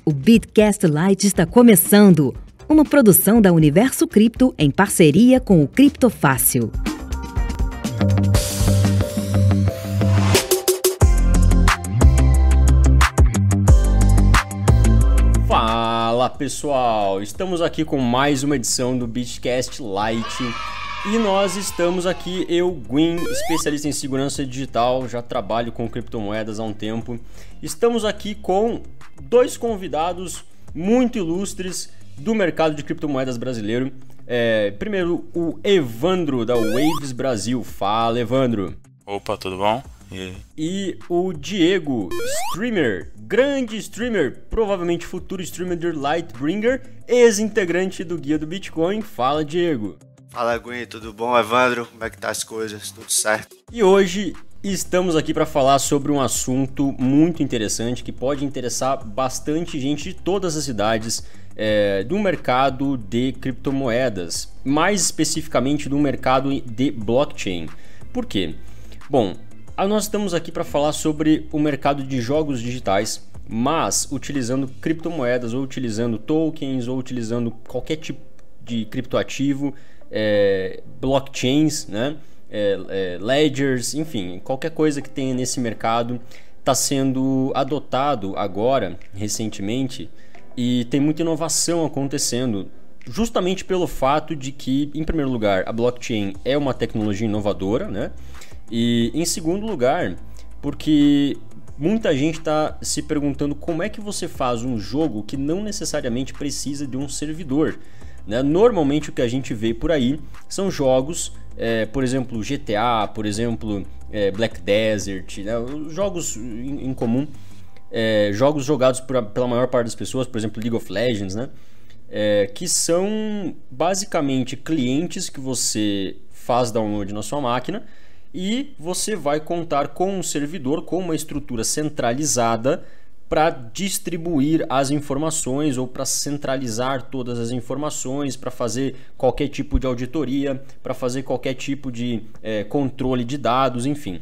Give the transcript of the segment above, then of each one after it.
O Bitcast Lite está começando, uma produção da Universo Cripto em parceria com o Criptofácil. Fala pessoal, estamos aqui com mais uma edição do Bitcast Lite e nós estamos aqui, eu, Gwyn, especialista em segurança digital, já trabalho com criptomoedas há um tempo. Estamos aqui com dois convidados muito ilustres do mercado de criptomoedas brasileiro. Primeiro, o Evandro da Waves Brasil. Fala, Evandro. Opa, tudo bom? E o Diego, streamer, grande streamer, provavelmente futuro streamer de Lightbringer, ex-integrante do Guia do Bitcoin. Fala, Diego. Fala, Gwyn, tudo bom? Evandro, como é que tá as coisas? Tudo certo? E hoje estamos aqui para falar sobre um assunto muito interessante que pode interessar bastante gente de todas as idades do mercado de criptomoedas, mais especificamente do mercado de blockchain. Por quê? Bom, nós estamos aqui para falar sobre o mercado de jogos digitais, mas utilizando criptomoedas, ou utilizando tokens, ou utilizando qualquer tipo de criptoativo, blockchains, né? Ledgers, enfim, qualquer coisa que tenha nesse mercado está sendo adotado agora, recentemente, e tem muita inovação acontecendo, justamente pelo fato de que, em primeiro lugar, a blockchain é uma tecnologia inovadora, né? E em segundo lugar, porque muita gente está se perguntando como é que você faz um jogo que não necessariamente precisa de um servidor, né? Normalmente o que a gente vê por aí são jogos, por exemplo GTA, por exemplo Black Desert, né? Jogos em comum, jogos jogados pela maior parte das pessoas, por exemplo League of Legends, né? Que são basicamente clientes que você faz download na sua máquina e você vai contar com um servidor, com uma estrutura centralizada para distribuir as informações ou para centralizar todas as informações, para fazer qualquer tipo de auditoria, para fazer qualquer tipo de controle de dados, enfim.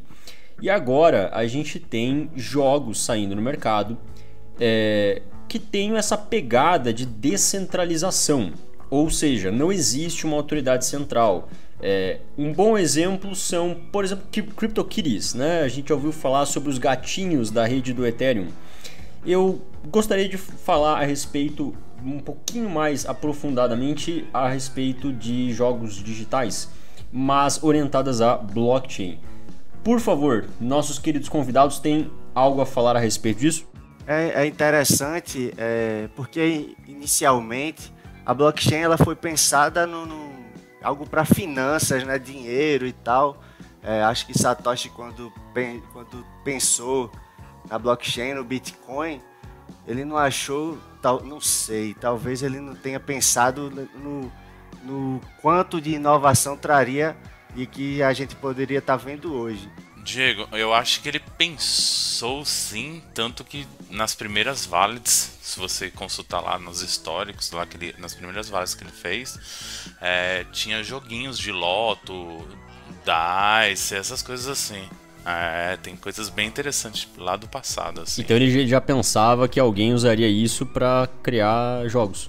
E agora a gente tem jogos saindo no mercado que tem essa pegada de descentralização, ou seja, não existe uma autoridade central. Um bom exemplo são, por exemplo, CryptoKitties, né? A gente já ouviu falar sobre os gatinhos da rede do Ethereum. Eu gostaria de falar a respeito, um pouquinho mais aprofundadamente, a respeito de jogos digitais, mas orientadas a blockchain. Por favor, nossos queridos convidados têm algo a falar a respeito disso? É interessante, porque inicialmente a blockchain ela foi pensada no algo para finanças, né, dinheiro e tal. Acho que Satoshi, quando pensou na blockchain, no Bitcoin, ele não achou, não sei, talvez ele não tenha pensado no quanto de inovação traria e que a gente poderia estar vendo hoje. Diego, eu acho que ele pensou sim, tanto que nas primeiras valids, se você consultar lá nos históricos, lá nas primeiras valids que ele fez, tinha joguinhos de loto, dice, essas coisas assim. Tem coisas bem interessantes lá do passado, assim. Então ele já pensava que alguém usaria isso para criar jogos.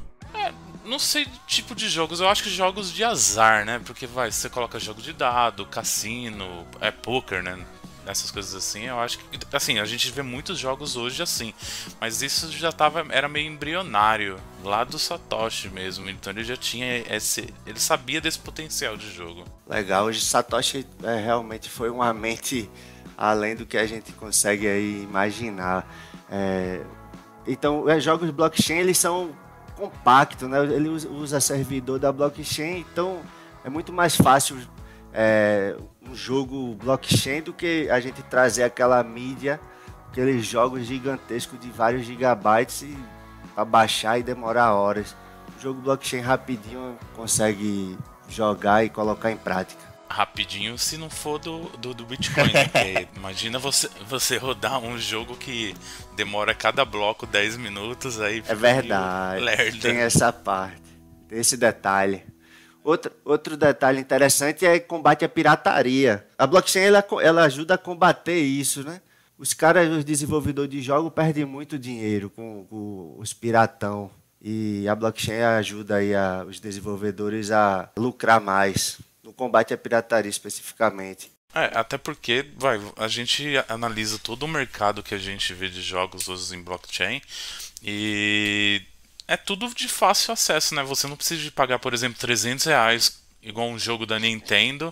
Não sei tipo de jogos, eu acho que jogos de azar, né? Porque você coloca jogo de dado, cassino, poker, né? Essas coisas assim, eu acho que... Assim, a gente vê muitos jogos hoje assim, mas isso já era meio embrionário, lá do Satoshi mesmo. Então ele já tinha ele sabia desse potencial de jogo. Legal, hoje Satoshi realmente foi uma mente além do que a gente consegue aí imaginar. Então, jogos de blockchain, eles são compactos, né? Ele usa servidor da blockchain, então é muito mais fácil um jogo blockchain do que a gente trazer aquela mídia, aqueles jogos gigantescos de vários gigabytes para baixar e demorar horas. O jogo blockchain rapidinho consegue jogar e colocar em prática. Rapidinho, se não for do Bitcoin, né? Porque imagina você rodar um jogo que demora cada bloco 10 minutos, aí fica verdade, lerda. Tem essa parte, tem esse detalhe. Outro detalhe interessante é combate à pirataria. A blockchain ela ajuda a combater isso, né? os caras, os desenvolvedores de jogos, perdem muito dinheiro com os piratão. E a blockchain ajuda aí os desenvolvedores a lucrar mais no combate à pirataria especificamente. Até porque a gente analisa todo o mercado que a gente vê de jogos hoje em blockchain e é tudo de fácil acesso, né? Você não precisa de pagar, por exemplo, R$300 igual um jogo da Nintendo,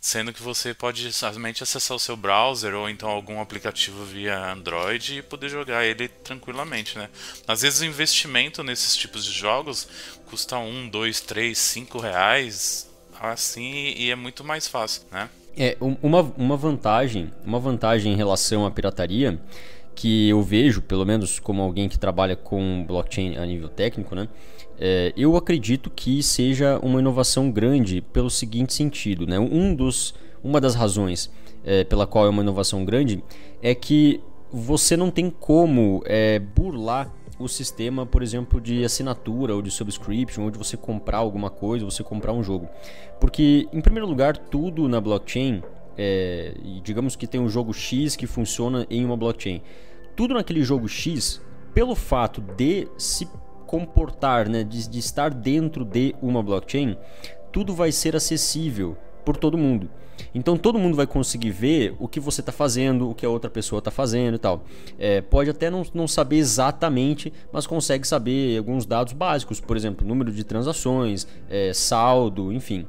sendo que você pode somente acessar o seu browser ou então algum aplicativo via Android e poder jogar ele tranquilamente, né? Às vezes o investimento nesses tipos de jogos custa R$1, R$2, R$3, R$5, assim, e é muito mais fácil, né? Uma vantagem em relação à pirataria que eu vejo, pelo menos como alguém que trabalha com blockchain a nível técnico, né? Eu acredito que seja uma inovação grande pelo seguinte sentido, né? Uma das razões pela qual é uma inovação grande é que você não tem como burlar o sistema, por exemplo, de assinatura ou de subscription, ou de você comprar alguma coisa, você comprar um jogo. Porque, em primeiro lugar, tudo na blockchain, e digamos que tem um jogo X que funciona em uma blockchain. Tudo naquele jogo X, pelo fato de se comportar, né, de estar dentro de uma blockchain, tudo vai ser acessível por todo mundo. Então todo mundo vai conseguir ver o que você está fazendo, o que a outra pessoa está fazendo e tal. Pode até não saber exatamente, mas consegue saber alguns dados básicos, por exemplo, número de transações, saldo, enfim.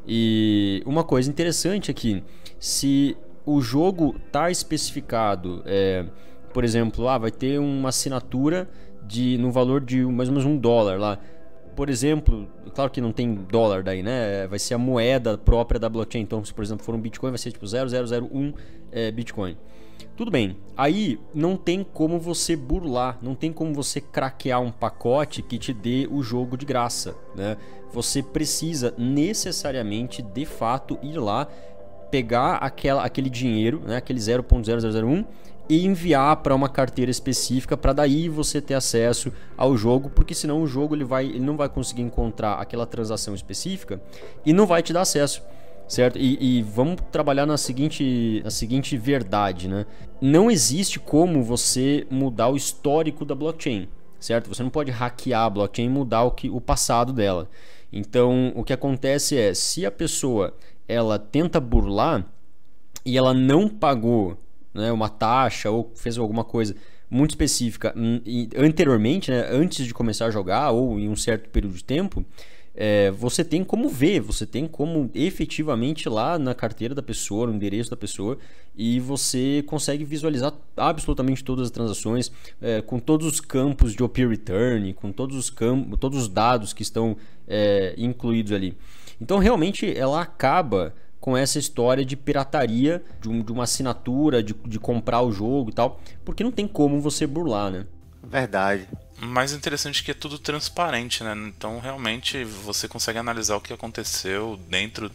E uma coisa interessante é que se o jogo está especificado, por exemplo, vai ter uma assinatura no valor de mais ou menos $1 lá. Por exemplo, claro que não tem dólar daí, né? Vai ser a moeda própria da blockchain. Então, se por exemplo for um Bitcoin, vai ser tipo 0,001 Bitcoin. Tudo bem. Aí não tem como você burlar, não tem como você craquear um pacote que te dê o jogo de graça, né? Você precisa necessariamente, de fato, ir lá, pegar aquele dinheiro, né? Aquele 0,0001 e enviar para uma carteira específica para daí você ter acesso ao jogo, porque senão o jogo ele não vai conseguir encontrar aquela transação específica e não vai te dar acesso, certo? E vamos trabalhar na seguinte verdade, né? Não existe como você mudar o histórico da blockchain, certo? Você não pode hackear a blockchain e mudar o passado dela. Então o que acontece é, se a pessoa ela tenta burlar e ela não pagou, né, uma taxa ou fez alguma coisa muito específica anteriormente, né, antes de começar a jogar ou em um certo período de tempo, você tem como ver, você tem como efetivamente ir lá na carteira da pessoa, no endereço da pessoa, e você consegue visualizar absolutamente todas as transações, com todos os campos de OP Return, com todos os dados que estão incluídos ali. Então realmente ela acaba com essa história de pirataria, de uma assinatura, de comprar o jogo e tal, porque não tem como você burlar, né? Verdade. O mais interessante é que é tudo transparente, né? Então realmente você consegue analisar o que aconteceu dentro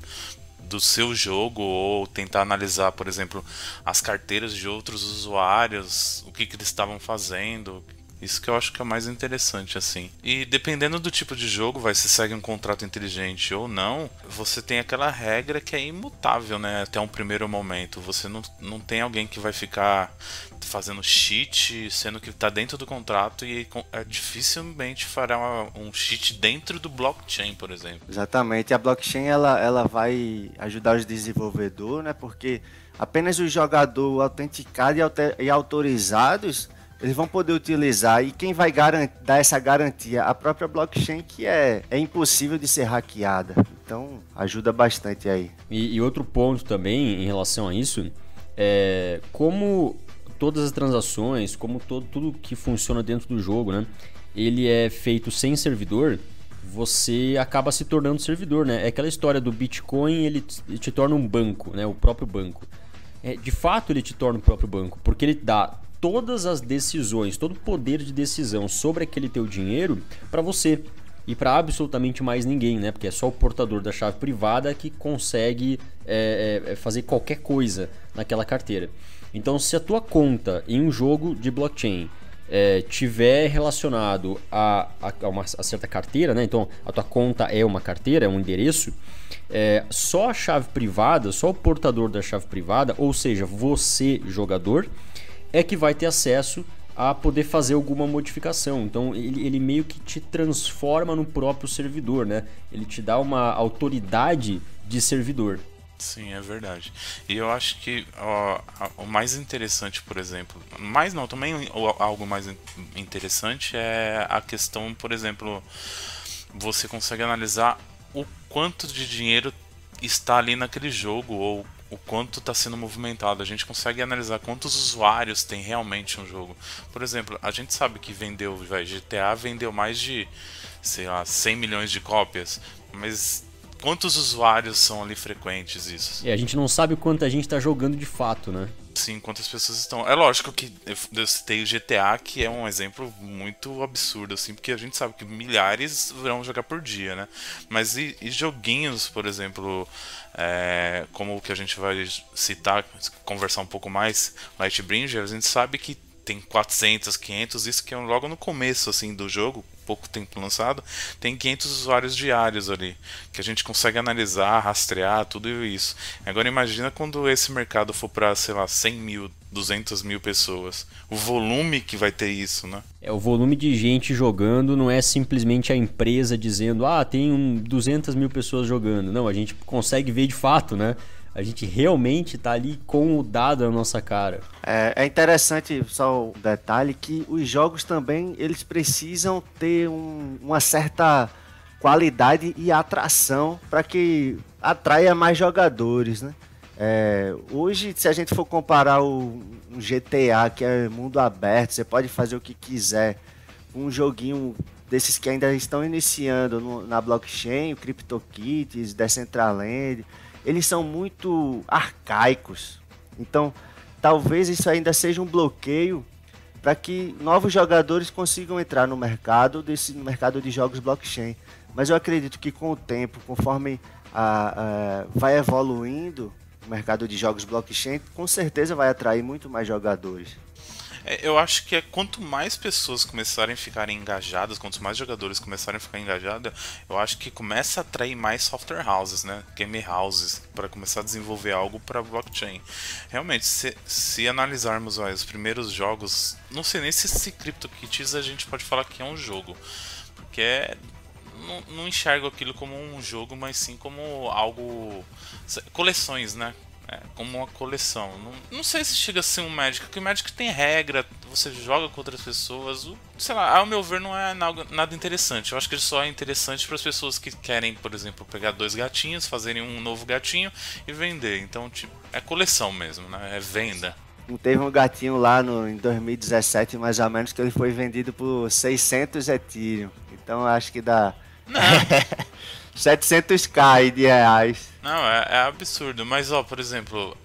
do seu jogo ou tentar analisar, por exemplo, as carteiras de outros usuários, o que eles estavam fazendo. Isso que eu acho que é o mais interessante, assim. E dependendo do tipo de jogo, se segue um contrato inteligente ou não, você tem aquela regra que é imutável, né? Até um primeiro momento. Você não tem alguém que vai ficar fazendo cheat, sendo que está dentro do contrato, e dificilmente fará um cheat dentro do blockchain, por exemplo. Exatamente. A blockchain ela vai ajudar os desenvolvedores, né? Porque apenas o jogador autenticado e autorizados eles vão poder utilizar, e quem vai dar essa garantia? A própria blockchain, que é impossível de ser hackeada. Então, ajuda bastante aí. E outro ponto também em relação a isso, como todas as transações, como tudo que funciona dentro do jogo, né, ele é feito sem servidor, você acaba se tornando servidor, né? É aquela história do Bitcoin, ele te torna um banco, né, o próprio banco. De fato, ele te torna o próprio banco, porque ele dá todas as decisões, todo o poder de decisão sobre aquele teu dinheiro para você e para absolutamente mais ninguém, né? Porque é só o portador da chave privada que consegue fazer qualquer coisa naquela carteira. Então, se a tua conta em um jogo de blockchain tiver relacionado a certa carteira, né? Então a tua conta é uma carteira, é um endereço, só a chave privada, só o portador da chave privada, ou seja, você, jogador, é que vai ter acesso a poder fazer alguma modificação. Então ele meio que te transforma no próprio servidor, né? Ele te dá uma autoridade de servidor. Sim, é verdade. E eu acho que o mais interessante, por exemplo, mais não, também algo mais interessante é a questão, por exemplo, você consegue analisar o quanto de dinheiro está ali naquele jogo ou o quanto está sendo movimentado. A gente consegue analisar quantos usuários tem realmente um jogo. Por exemplo, a gente sabe que GTA vendeu mais de, sei lá, 100 milhões de cópias, mas quantos usuários são ali frequentes isso? E a gente não sabe quanto a gente está jogando de fato, né? Sim, quantas pessoas estão. É lógico que eu citei o GTA, que é um exemplo muito absurdo, assim, porque a gente sabe que milhares vão jogar por dia, né? Mas e joguinhos, por exemplo, como o que a gente vai citar, conversar um pouco mais, Lightbringer, a gente sabe que tem 400, 500, isso que é logo no começo assim do jogo, pouco tempo lançado, tem 500 usuários diários ali, que a gente consegue analisar, rastrear, tudo isso. Agora imagina quando esse mercado for para, sei lá, 100 mil, 200 mil pessoas. O volume que vai ter isso, né? O volume de gente jogando não é simplesmente a empresa dizendo, tem 200 mil pessoas jogando. Não, a gente consegue ver de fato, né? A gente realmente tá ali com o dado na nossa cara. É interessante, só um detalhe, que os jogos também, eles precisam ter uma certa qualidade e atração para que atraia mais jogadores, né? Hoje, se a gente for comparar um GTA, que é mundo aberto, você pode fazer o que quiser, um joguinho desses que ainda estão iniciando na blockchain, o CryptoKitties, Decentraland, eles são muito arcaicos. Então, talvez isso ainda seja um bloqueio para que novos jogadores consigam entrar no mercado de jogos blockchain. Mas eu acredito que com o tempo, conforme vai evoluindo o mercado de jogos blockchain, com certeza vai atrair muito mais jogadores. Eu acho que quanto mais pessoas começarem a ficarem engajadas, quanto mais jogadores começarem a ficar engajados, eu acho que começa a atrair mais software houses, né? Game houses, para começar a desenvolver algo para blockchain. Realmente, se analisarmos os primeiros jogos, não sei nem se CryptoKitties a gente pode falar que é um jogo, porque não enxergo aquilo como um jogo, mas sim como algo... coleções, né? Como uma coleção. Não sei se chega a ser um Magic, porque o Magic tem regra, você joga com outras pessoas. Sei lá, ao meu ver, não é nada interessante. Eu acho que ele só é interessante para as pessoas que querem, por exemplo, pegar 2 gatinhos, fazerem um novo gatinho e vender. Então, tipo, é coleção mesmo, né? É venda. Teve um gatinho lá em 2017, mais ou menos, que ele foi vendido por 600 Ethereum. Então, acho que dá... Não. 700k de reais. Não, é absurdo. Mas, por exemplo,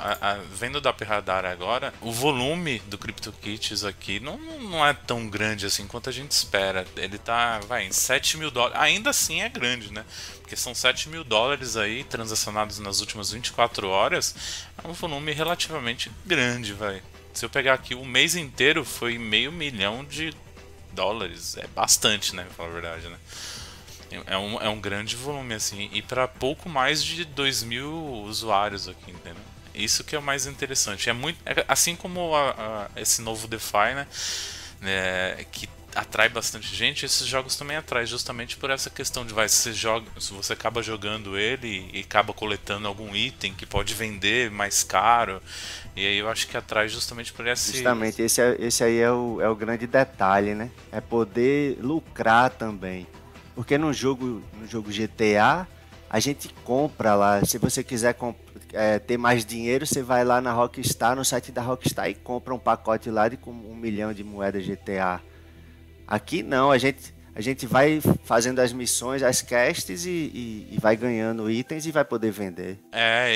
vendo da Radar agora, o volume do CryptoKitties aqui não é tão grande assim quanto a gente espera. Ele tá, em 7 mil dólares. Ainda assim é grande, né? Porque são 7 mil dólares aí transacionados nas últimas 24 horas. É um volume relativamente grande, Se eu pegar aqui, o mês inteiro foi $500 mil. É bastante, né? Pra falar a verdade, né? É um grande volume, assim, e para pouco mais de 2 mil usuários aqui, entendeu? Isso que é o mais interessante. Assim como esse novo DeFi, né, que atrai bastante gente, esses jogos também atraem justamente por essa questão de se você acaba jogando ele e acaba coletando algum item que pode vender mais caro, e aí eu acho que atrai justamente por esse... Justamente, esse aí é o grande detalhe, né? É poder lucrar também. Porque no jogo GTA, a gente compra lá. Se você quiser ter mais dinheiro, você vai lá na Rockstar, no site da Rockstar, e compra um pacote lá de 1 milhão de moedas GTA. Aqui não, a gente vai fazendo as missões, as quests e vai ganhando itens e vai poder vender.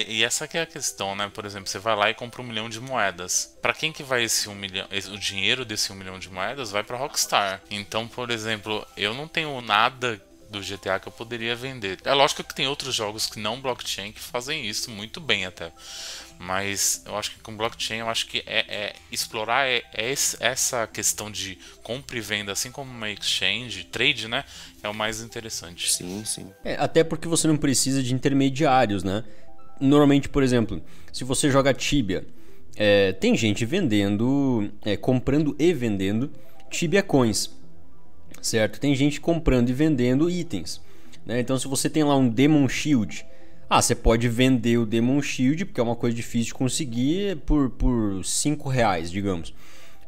E essa que é a questão, né? Por exemplo, você vai lá e compra 1 milhão de moedas. Pra quem que vai esse 1 milhão? O dinheiro desse 1 milhão de moedas vai pra Rockstar. Então, por exemplo, eu não tenho nada do GTA que eu poderia vender. É lógico que tem outros jogos que não blockchain que fazem isso muito bem até. Mas eu acho que com blockchain, eu acho que explorar essa questão de compra e venda, assim como uma exchange, trade, né? É o mais interessante. Sim, sim. Até porque você não precisa de intermediários, né? Normalmente, por exemplo, se você joga Tibia, tem gente vendendo, comprando e vendendo Tibia Coins, certo? Tem gente comprando e vendendo itens, né? Então, se você tem lá um Demon Shield, você pode vender o Demon Shield, porque é uma coisa difícil de conseguir, por R$5, digamos.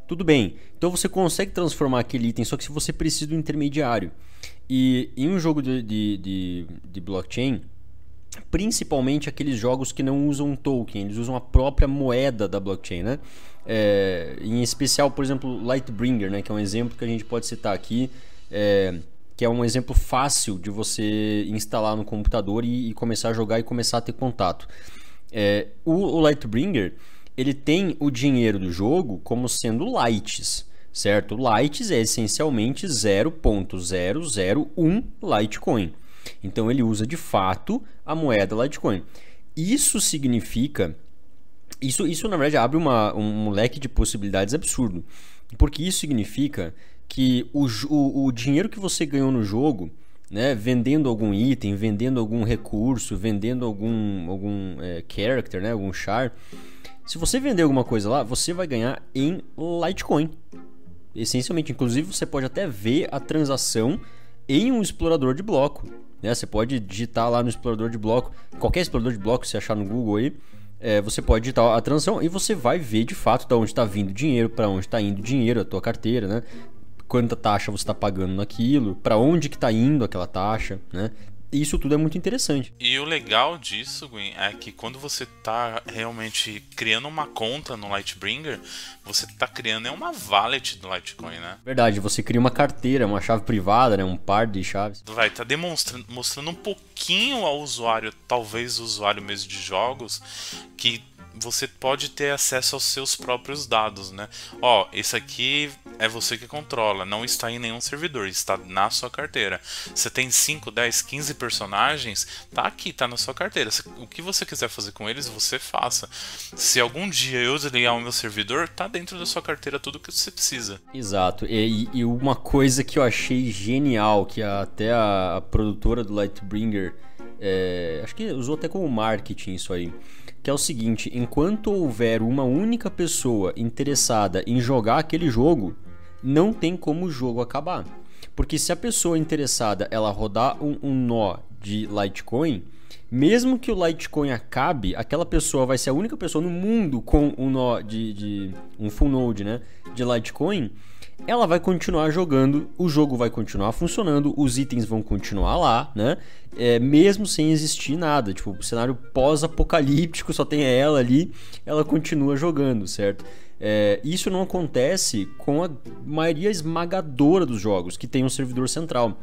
Tudo bem, então você consegue transformar aquele item, só que se você precisa do intermediário. E em um jogo de blockchain, principalmente aqueles jogos que não usam token, eles usam a própria moeda da blockchain, né? Em especial, por exemplo, Lightbringer, né? Que é um exemplo que a gente pode citar aqui, que é um exemplo fácil de você instalar no computador e começar a jogar e começar a ter contato. O Lightbringer, ele tem o dinheiro do jogo como sendo lights, certo? Lights é essencialmente 0.001 Litecoin. Então ele usa de fato a moeda Litecoin. Isso significa... Isso na verdade abre um leque de possibilidades absurdo. Porque isso significa que o dinheiro que você ganhou no jogo, né, vendendo algum item, vendendo algum recurso, vendendo algum character, né, algum char, se você vender alguma coisa lá, você vai ganhar em Litecoin. Essencialmente, inclusive você pode até ver a transação em um explorador de bloco, né? Você pode digitar lá no explorador de bloco, qualquer explorador de bloco que você achar no Google aí, você pode digitar a transação e você vai ver de fato de onde está vindo dinheiro, para onde está indo dinheiro, a tua carteira, né? Quanta taxa você está pagando naquilo, para onde que está indo aquela taxa, né? Isso tudo é muito interessante. E o legal disso, Gwen, é que quando você tá realmente criando uma conta no Lightbringer, você tá criando uma wallet do Litecoin, né? Verdade, você cria uma carteira, uma chave privada, né? Um par de chaves. Vai estar mostrando um pouquinho ao usuário, talvez o usuário mesmo de jogos, que você pode ter acesso aos seus próprios dados, né? Esse aqui é você que controla, não está em nenhum servidor, está na sua carteira. Você tem 5, 10, 15 personagens, tá aqui, tá na sua carteira. O que você quiser fazer com eles, você faça. Se algum dia eu desligar o meu servidor, tá dentro da sua carteira tudo que você precisa. Exato, e uma coisa que eu achei genial, que até a produtora do Lightbringer, acho que usou até como marketing isso aí, que é o seguinte: enquanto houver uma única pessoa interessada em jogar aquele jogo, não tem como o jogo acabar. Porque se a pessoa interessada ela rodar um nó de Litecoin, mesmo que o Litecoin acabe, aquela pessoa vai ser a única pessoa no mundo com um nó de um full node, né, de Litecoin. Ela vai continuar jogando, o jogo vai continuar funcionando, os itens vão continuar lá, né? Mesmo sem existir nada, tipo, o cenário pós-apocalíptico, só tem ela ali, ela continua jogando, certo? Isso não acontece com a maioria esmagadora dos jogos, que tem um servidor central,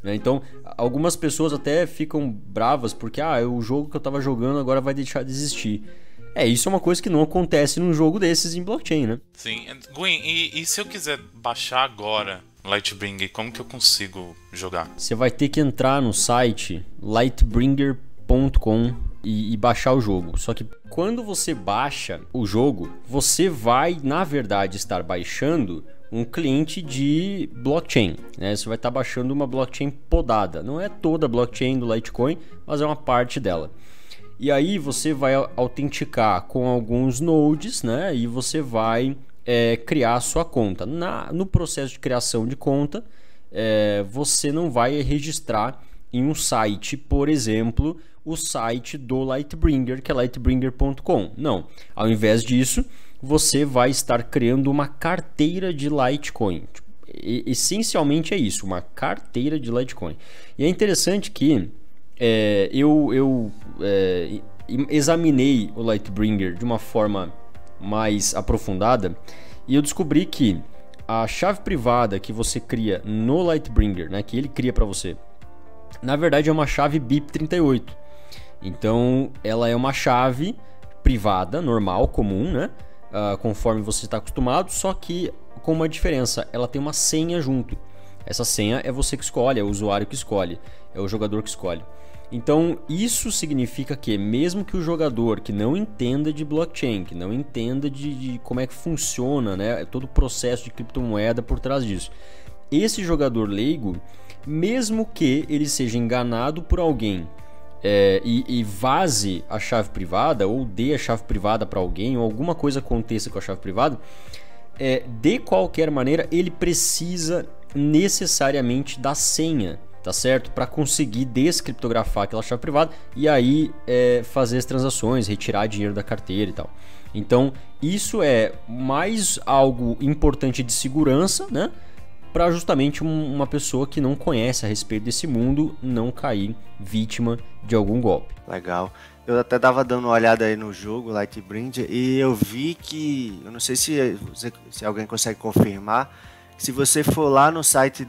né? Então, algumas pessoas até ficam bravas porque o jogo que eu tava jogando agora vai deixar de existir. Isso é uma coisa que não acontece num jogo desses em blockchain, né? Sim. Gwen, e se eu quiser baixar agora Lightbringer, como que eu consigo jogar? Você vai ter que entrar no site lightbringer.com e baixar o jogo. Só que quando você baixa o jogo, você vai, na verdade, estar baixando um cliente de blockchain, né? Você vai estar baixando uma blockchain podada. Não é toda a blockchain do Litecoin, mas é uma parte dela. E aí você vai autenticar com alguns nodes, né? E você vai criar a sua conta. No processo de criação de conta, você não vai registrar em um site, por exemplo, o site do Lightbringer, que é lightbringer.com. Não. Ao invés disso, você vai estar criando uma carteira de Litecoin. Essencialmente é isso, uma carteira de Litecoin. E é interessante que eu examinei o Lightbringer de uma forma mais aprofundada e eu descobri que a chave privada que você cria no Lightbringer, né, que ele cria para você, na verdade é uma chave BIP38. Então ela é uma chave privada, normal, comum, né, conforme você está acostumado, só que com uma diferença: ela tem uma senha junto. Essa senha é você que escolhe, é o usuário que escolhe, é o jogador que escolhe. Então, isso significa que mesmo que o jogador que não entenda de blockchain, que não entenda de como é que funciona, né, todo o processo de criptomoeda por trás disso, esse jogador leigo, mesmo que ele seja enganado por alguém e vaze a chave privada, ou dê a chave privada para alguém, ou alguma coisa aconteça com a chave privada, de qualquer maneira ele precisa necessariamente da senha, tá certo? Para conseguir descriptografar aquela chave privada e aí fazer as transações, retirar dinheiro da carteira e tal. Então isso é mais algo importante de segurança, né? Para justamente uma pessoa que não conhece a respeito desse mundo não cair vítima de algum golpe. Legal. Eu até tava dando uma olhada aí no jogo Lightbringer e eu vi que, eu não sei se alguém consegue confirmar, se você for lá no site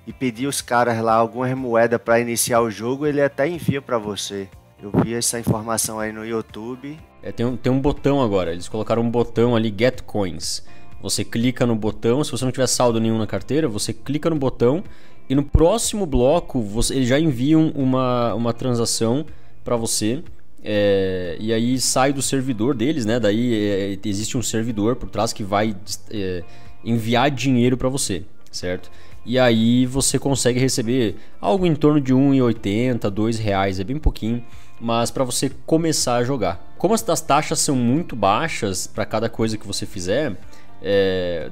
e pedir os caras lá algumas moedas para iniciar o jogo, ele até envia para você. Eu vi essa informação aí no YouTube. Tem um botão agora, eles colocaram um botão ali, Get Coins. Você clica no botão, se você não tiver saldo nenhum na carteira, você clica no botão e no próximo bloco eles já enviam uma transação para você. E aí sai do servidor deles, né? Daí existe um servidor por trás que vai enviar dinheiro para você, certo? E aí você consegue receber algo em torno de R$1,80, R$2, é bem pouquinho, mas para você começar a jogar. Como as taxas são muito baixas para cada coisa que você fizer,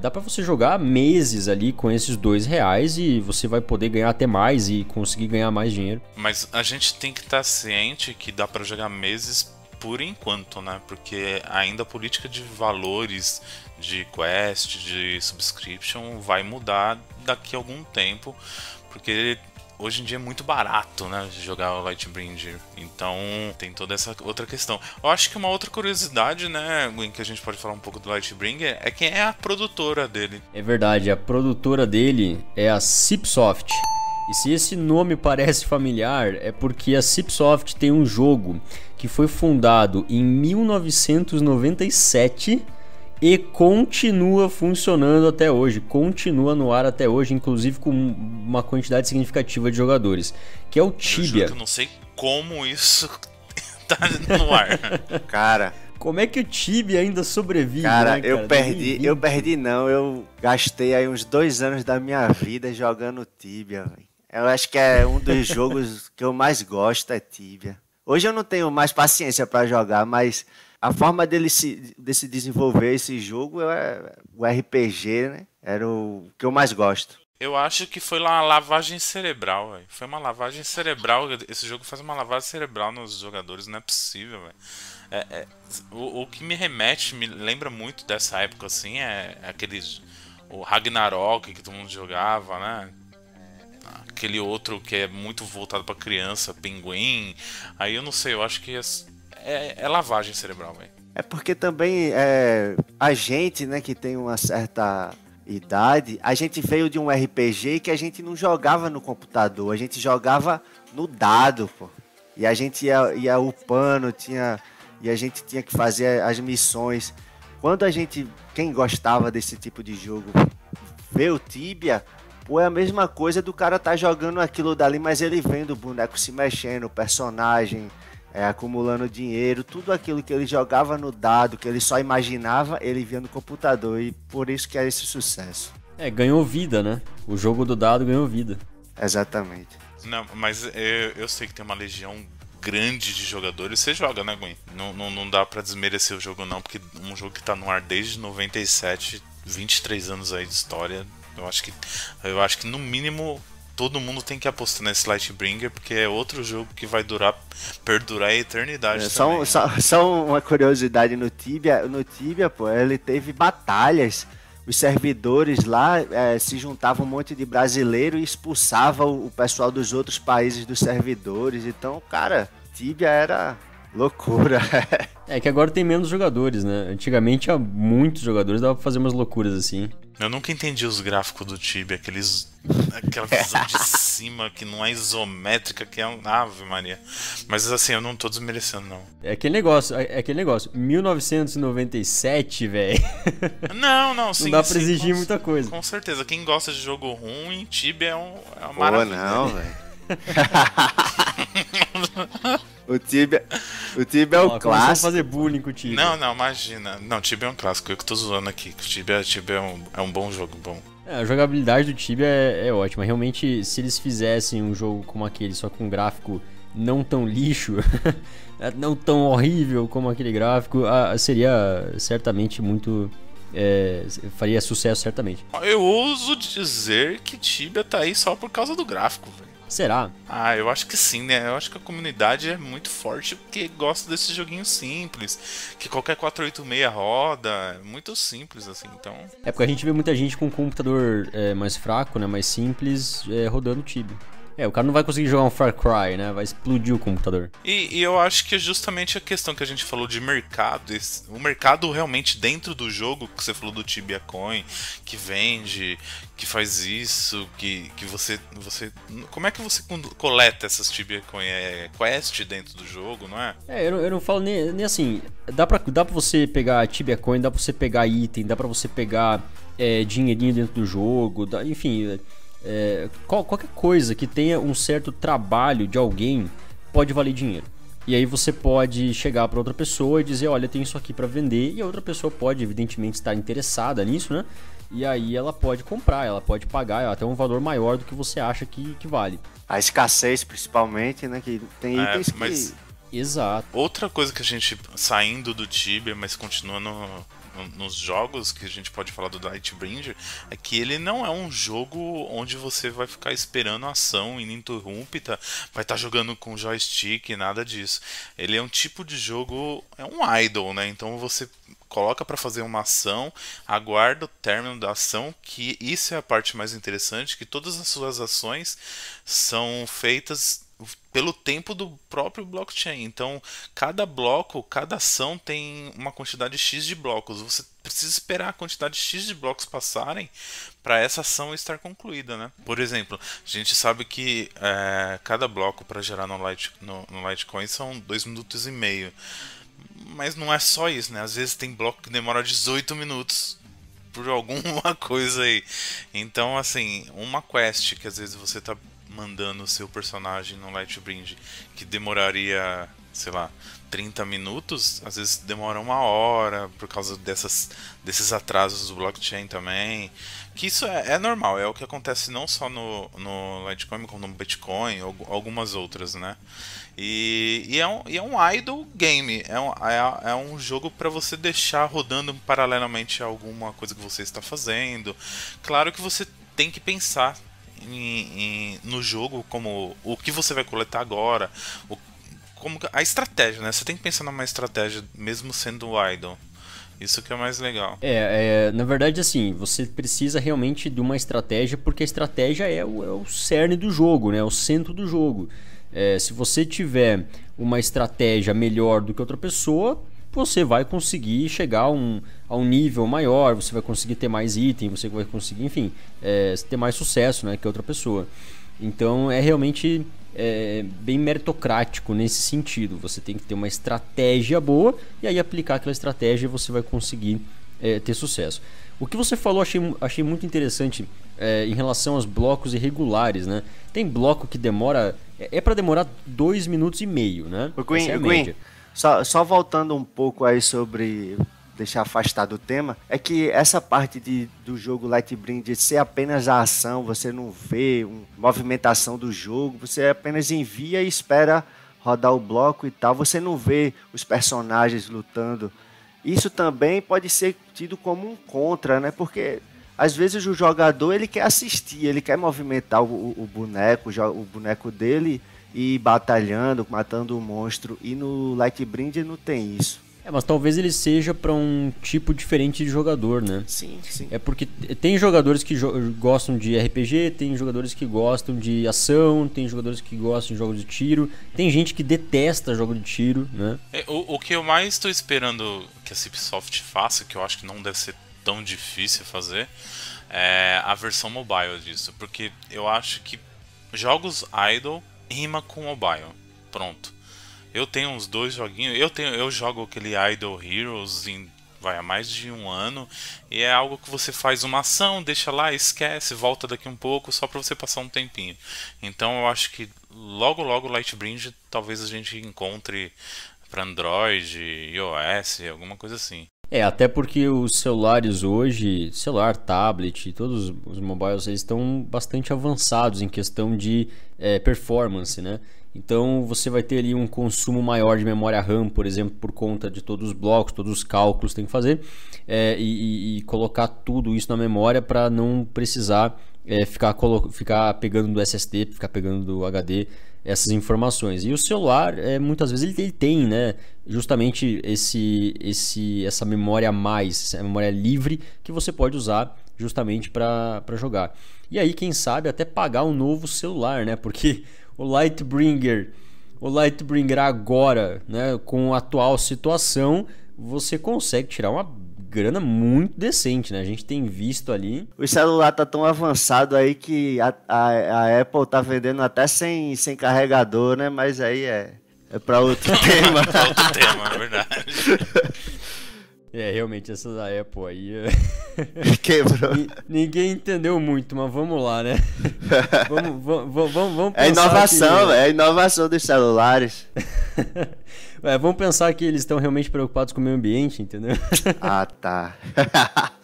dá para você jogar meses ali com esses R$2 e você vai poder ganhar até mais e conseguir ganhar mais dinheiro. Mas a gente tem que estar ciente que dá para jogar meses por enquanto, né? Porque ainda a política de valores de quest, de subscription vai mudar daqui a algum tempo, porque hoje em dia é muito barato, né, jogar o Lightbringer. Então tem toda essa outra questão. Eu acho que uma outra curiosidade, né, Gwen, que a gente pode falar um pouco do Lightbringer, é quem é a produtora dele. É verdade, a produtora dele é a Cipsoft. E se esse nome parece familiar, é porque a Cipsoft tem um jogo que foi fundado em 1997 e continua funcionando até hoje, continua no ar até hoje, inclusive com uma quantidade significativa de jogadores, que é o Tibia. Eu juro que eu não sei como isso tá no ar. Cara, como é que o Tibia ainda sobrevive, cara, né, eu gastei aí uns 2 anos da minha vida jogando Tibia, véio. Eu acho que é um dos jogos que eu mais gosto, é Tibia. Hoje eu não tenho mais paciência para jogar, mas a forma de se desenvolver esse jogo, o RPG, né? Era o que eu mais gosto. Eu acho que foi uma lavagem cerebral, velho. Foi uma lavagem cerebral. Esse jogo faz uma lavagem cerebral nos jogadores, não é possível, velho. O que me lembra muito dessa época, assim, o Ragnarok que todo mundo jogava, né? Aquele outro que é muito voltado pra criança, Pinguim. Aí eu não sei, eu acho que é lavagem cerebral, velho. É porque também a gente, né, que tem uma certa idade, a gente veio de um RPG que a gente não jogava no computador, a gente jogava no dado, pô. E a gente ia upando, e a gente tinha que fazer as missões. Quando quem gostava desse tipo de jogo, vê o Tibia, pô, é a mesma coisa do cara tá jogando aquilo dali, mas ele vendo o boneco se mexendo, o personagem acumulando dinheiro, tudo aquilo que ele jogava no dado, que ele só imaginava, ele via no computador, e por isso que é esse sucesso. Ganhou vida, né? O jogo do dado ganhou vida. Exatamente. Não, mas eu sei que tem uma legião grande de jogadores. Você joga, né, Gwen? Não dá pra desmerecer o jogo, não, porque um jogo que tá no ar desde 97, 23 anos aí de história, eu acho que no mínimo todo mundo tem que apostar nesse Lightbringer, porque é outro jogo que vai perdurar a eternidade também. Só uma curiosidade no Tibia, pô, ele teve batalhas. Os servidores lá se juntavam um monte de brasileiro e expulsavam o pessoal dos outros países dos servidores. Então, cara, Tibia era loucura. É que agora tem menos jogadores, né? Antigamente tinha muitos jogadores, dava pra fazer umas loucuras assim. Eu nunca entendi os gráficos do Tibia, aquela visão de cima que não é isométrica, que é um Ave Maria. Mas assim, eu não tô desmerecendo, não. É aquele negócio, 1997, velho. Não, sim. Não dá pra exigir muita coisa. Com certeza, quem gosta de jogo ruim, Tibia é uma maravilha. Pô, não, velho. O Tibia é o clássico. Fazer bullying com o Tibia. Não, imagina. Não, Tibia é um clássico, eu que tô zoando aqui. O Tibia é um bom jogo, bom. A jogabilidade do Tibia é ótima. Realmente, se eles fizessem um jogo como aquele, só com um gráfico não tão lixo, não tão horrível como aquele gráfico, seria certamente muito... faria sucesso certamente. Eu ouso dizer que Tibia tá aí só por causa do gráfico, velho. Será? Eu acho que sim, né? Eu acho que a comunidade é muito forte porque gosta desse joguinho simples, que qualquer 486 roda, é muito simples assim, então... É porque a gente vê muita gente com um computador mais fraco, né, mais simples, rodando Tibia. O cara não vai conseguir jogar um Far Cry, né? Vai explodir o computador. E eu acho que é justamente a questão que a gente falou de mercado. O mercado realmente dentro do jogo, que você falou do Tibia Coin, que vende, que faz isso, que você... Como é que você coleta essas Tibia Coin? É quest dentro do jogo, não é? Eu não falo nem assim. Dá pra você pegar Tibia Coin, dá pra você pegar item, dá pra você pegar dinheirinho dentro do jogo, enfim... qualquer coisa que tenha um certo trabalho de alguém pode valer dinheiro. E aí você pode chegar para outra pessoa e dizer, olha, tem isso aqui para vender, e a outra pessoa pode evidentemente estar interessada nisso, né? E aí ela pode comprar, ela pode pagar até um valor maior do que você acha que vale. A escassez principalmente, né? Que tem itens que... Exato. Outra coisa que a gente, saindo do Tibia, mas continuando nos jogos, que a gente pode falar do Lightbringer, é que ele não é um jogo onde você vai ficar esperando ação ininterrupta, vai estar jogando com joystick, nada disso. Ele é um tipo de jogo, é um idle, né? Então você coloca para fazer uma ação, aguarda o término da ação, que isso é a parte mais interessante, que todas as suas ações são feitas pelo tempo do próprio blockchain. Então, cada bloco, cada ação tem uma quantidade X de blocos. Você precisa esperar a quantidade X de blocos passarem para essa ação estar concluída, né? Por exemplo, a gente sabe que cada bloco para gerar no Litecoin são 2 minutos e meio. Mas não é só isso, né? Às vezes tem bloco que demora 18 minutos por alguma coisa aí. Então, assim, uma quest que às vezes você tá mandando o seu personagem no Lightbringer que demoraria, sei lá, 30 minutos, às vezes demora 1 hora por causa desses atrasos do blockchain também. Que isso é normal, é o que acontece não só no Litecoin, como no Bitcoin ou algumas outras, né? E é um idle game, é um jogo para você deixar rodando paralelamente a alguma coisa que você está fazendo. Claro que você tem que pensar no jogo, como o que você vai coletar agora, como a estratégia, né? Você tem que pensar numa estratégia mesmo sendo idle. Isso que é mais legal. Na verdade, assim, você precisa realmente de uma estratégia, porque a estratégia é o cerne do jogo, né? É o centro do jogo. Se você tiver uma estratégia melhor do que outra pessoa, você vai conseguir chegar a um nível maior, você vai conseguir ter mais item, você vai conseguir, enfim, ter mais sucesso, né, que outra pessoa. Então é realmente bem meritocrático nesse sentido. Você tem que ter uma estratégia boa e aí aplicar aquela estratégia você vai conseguir ter sucesso. O que você falou achei muito interessante em relação aos blocos irregulares, né? Tem bloco que demora... para demorar 2 minutos e meio, né? Essa é a média. Só voltando um pouco aí sobre... deixar afastado do tema, é que essa parte do jogo Lightbringer ser apenas a ação, você não vê movimentação do jogo, você apenas envia e espera rodar o bloco e tal, você não vê os personagens lutando. Isso também pode ser tido como um contra, né? Porque às vezes o jogador ele quer assistir, ele quer movimentar o boneco dele e ir batalhando, matando o monstro, e no Lightbringer não tem isso. Mas talvez ele seja para um tipo diferente de jogador, né? Sim. É porque tem jogadores que gostam de RPG, tem jogadores que gostam de ação, tem jogadores que gostam de jogos de tiro, tem gente que detesta jogo de tiro, né? O que eu mais estou esperando que a Cipsoft faça, que eu acho que não deve ser tão difícil fazer, é a versão mobile disso. Porque eu acho que jogos idle rima com mobile. Pronto. Eu tenho uns 2 joguinhos. Eu jogo aquele Idle Heroes há mais de 1 ano. E é algo que você faz uma ação, deixa lá, esquece, volta daqui um pouco, só pra você passar um tempinho. Então eu acho que logo Lightbringer talvez a gente encontre pra Android, iOS, alguma coisa assim. Até porque os celulares hoje, celular, tablet, todos os mobiles, eles estão bastante avançados em questão de performance, né? Então você vai ter ali um consumo maior de memória RAM, por exemplo, por conta de todos os blocos, todos os cálculos que tem que fazer, e colocar tudo isso na memória para não precisar ficar pegando do SSD, ficar pegando do HD essas informações. E o celular, muitas vezes ele tem, né, justamente essa memória a mais, essa memória livre que você pode usar justamente para jogar. E aí, quem sabe, até pagar um novo celular, né? Porque o Lightbringer agora, né, com a atual situação, você consegue tirar uma grana muito decente, né? A gente tem visto ali. O celular tá tão avançado aí que a Apple tá vendendo até sem carregador, né? Mas aí é para outro tema. Pra outro tema, é verdade. Realmente, essa da Apple aí... Quebrou. Ninguém entendeu muito, mas vamos lá, né? Vamos é inovação, velho. É inovação dos celulares. Vamos pensar que eles estão realmente preocupados com o meio ambiente, entendeu? Ah, tá.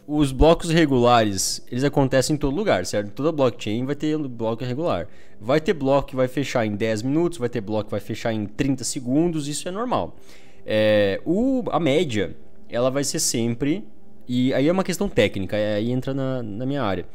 Os blocos regulares, eles acontecem em todo lugar, certo? Toda blockchain vai ter bloco regular. Vai ter bloco que vai fechar em 10 minutos, vai ter bloco que vai fechar em 30 segundos, isso é normal. A média, ela vai ser sempre... E aí é uma questão técnica, aí entra na minha área.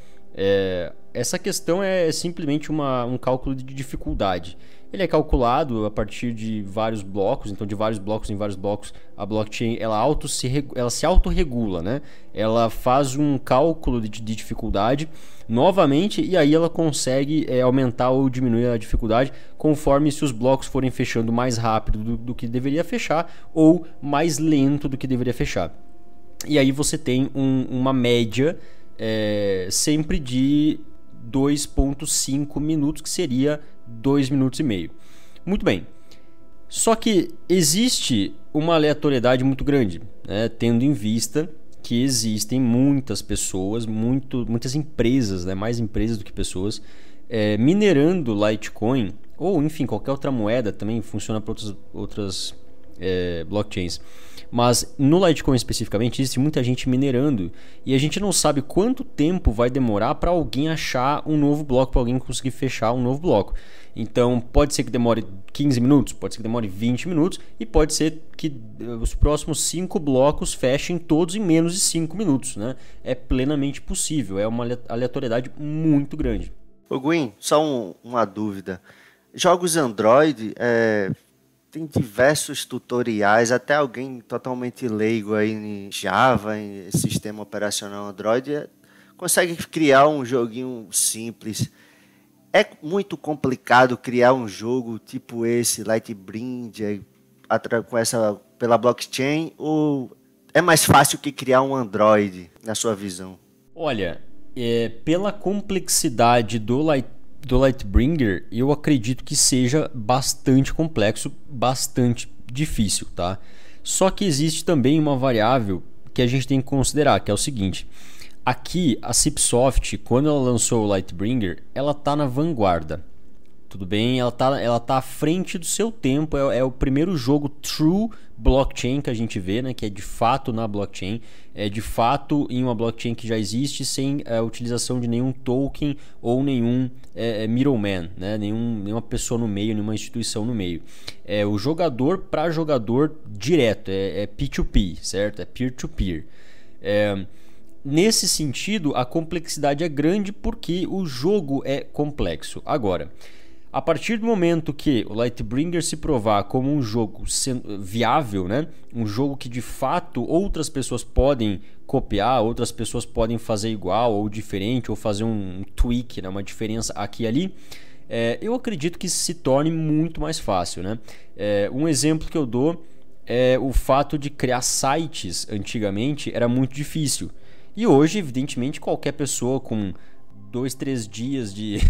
Essa questão é simplesmente um cálculo de dificuldade. Ele é calculado a partir de vários blocos, então de vários blocos em vários blocos, a blockchain ela se autorregula, né? Ela faz um cálculo de dificuldade novamente e aí ela consegue aumentar ou diminuir a dificuldade conforme se os blocos forem fechando mais rápido do que deveria fechar ou mais lento do que deveria fechar. E aí você tem uma média sempre de 2,5 minutos, que seria 2 minutos e meio. Muito bem. Só que existe uma aleatoriedade muito grande, né? Tendo em vista que existem muitas pessoas, muitas empresas, né? Mais empresas do que pessoas, minerando Litecoin, ou enfim, qualquer outra moeda, também funciona para outras blockchains. Mas no Litecoin especificamente existe muita gente minerando e a gente não sabe quanto tempo vai demorar para alguém achar um novo bloco, para alguém conseguir fechar um novo bloco. Então pode ser que demore 15 minutos, pode ser que demore 20 minutos e pode ser que os próximos 5 blocos fechem todos em menos de 5 minutos, né? É plenamente possível, é uma aleatoriedade muito grande. Ô Gwyn, só uma dúvida. Jogos Android... Tem diversos tutoriais, até alguém totalmente leigo aí em Java, em sistema operacional Android, consegue criar um joguinho simples. É muito complicado criar um jogo tipo esse, Lightbringer, pela blockchain, ou é mais fácil que criar um Android, na sua visão? Olha, pela complexidade do Lightbringer, eu acredito que seja bastante complexo, bastante difícil, tá? Só que existe também uma variável que a gente tem que considerar, que é o seguinte: aqui a Cipsoft, quando ela lançou o Lightbringer, ela tá na vanguarda. Tudo bem, ela tá à frente do seu tempo, é o primeiro jogo true blockchain que a gente vê, né, que é de fato na blockchain, é de fato em uma blockchain que já existe sem a utilização de nenhum token ou nenhum middleman, né, nenhuma pessoa no meio, nenhuma instituição no meio. É o jogador para jogador direto, é P2P, certo? É peer-to-peer. Nesse sentido, a complexidade é grande porque o jogo é complexo. Agora, a partir do momento que o Lightbringer se provar como um jogo viável, né? Um jogo que de fato outras pessoas podem copiar, outras pessoas podem fazer igual ou diferente, ou fazer um tweak, né? Uma diferença aqui e ali, eu acredito que se torne muito mais fácil, né? Um exemplo que eu dou é o fato de criar sites. Antigamente era muito difícil e hoje, evidentemente, qualquer pessoa com 2-3 dias de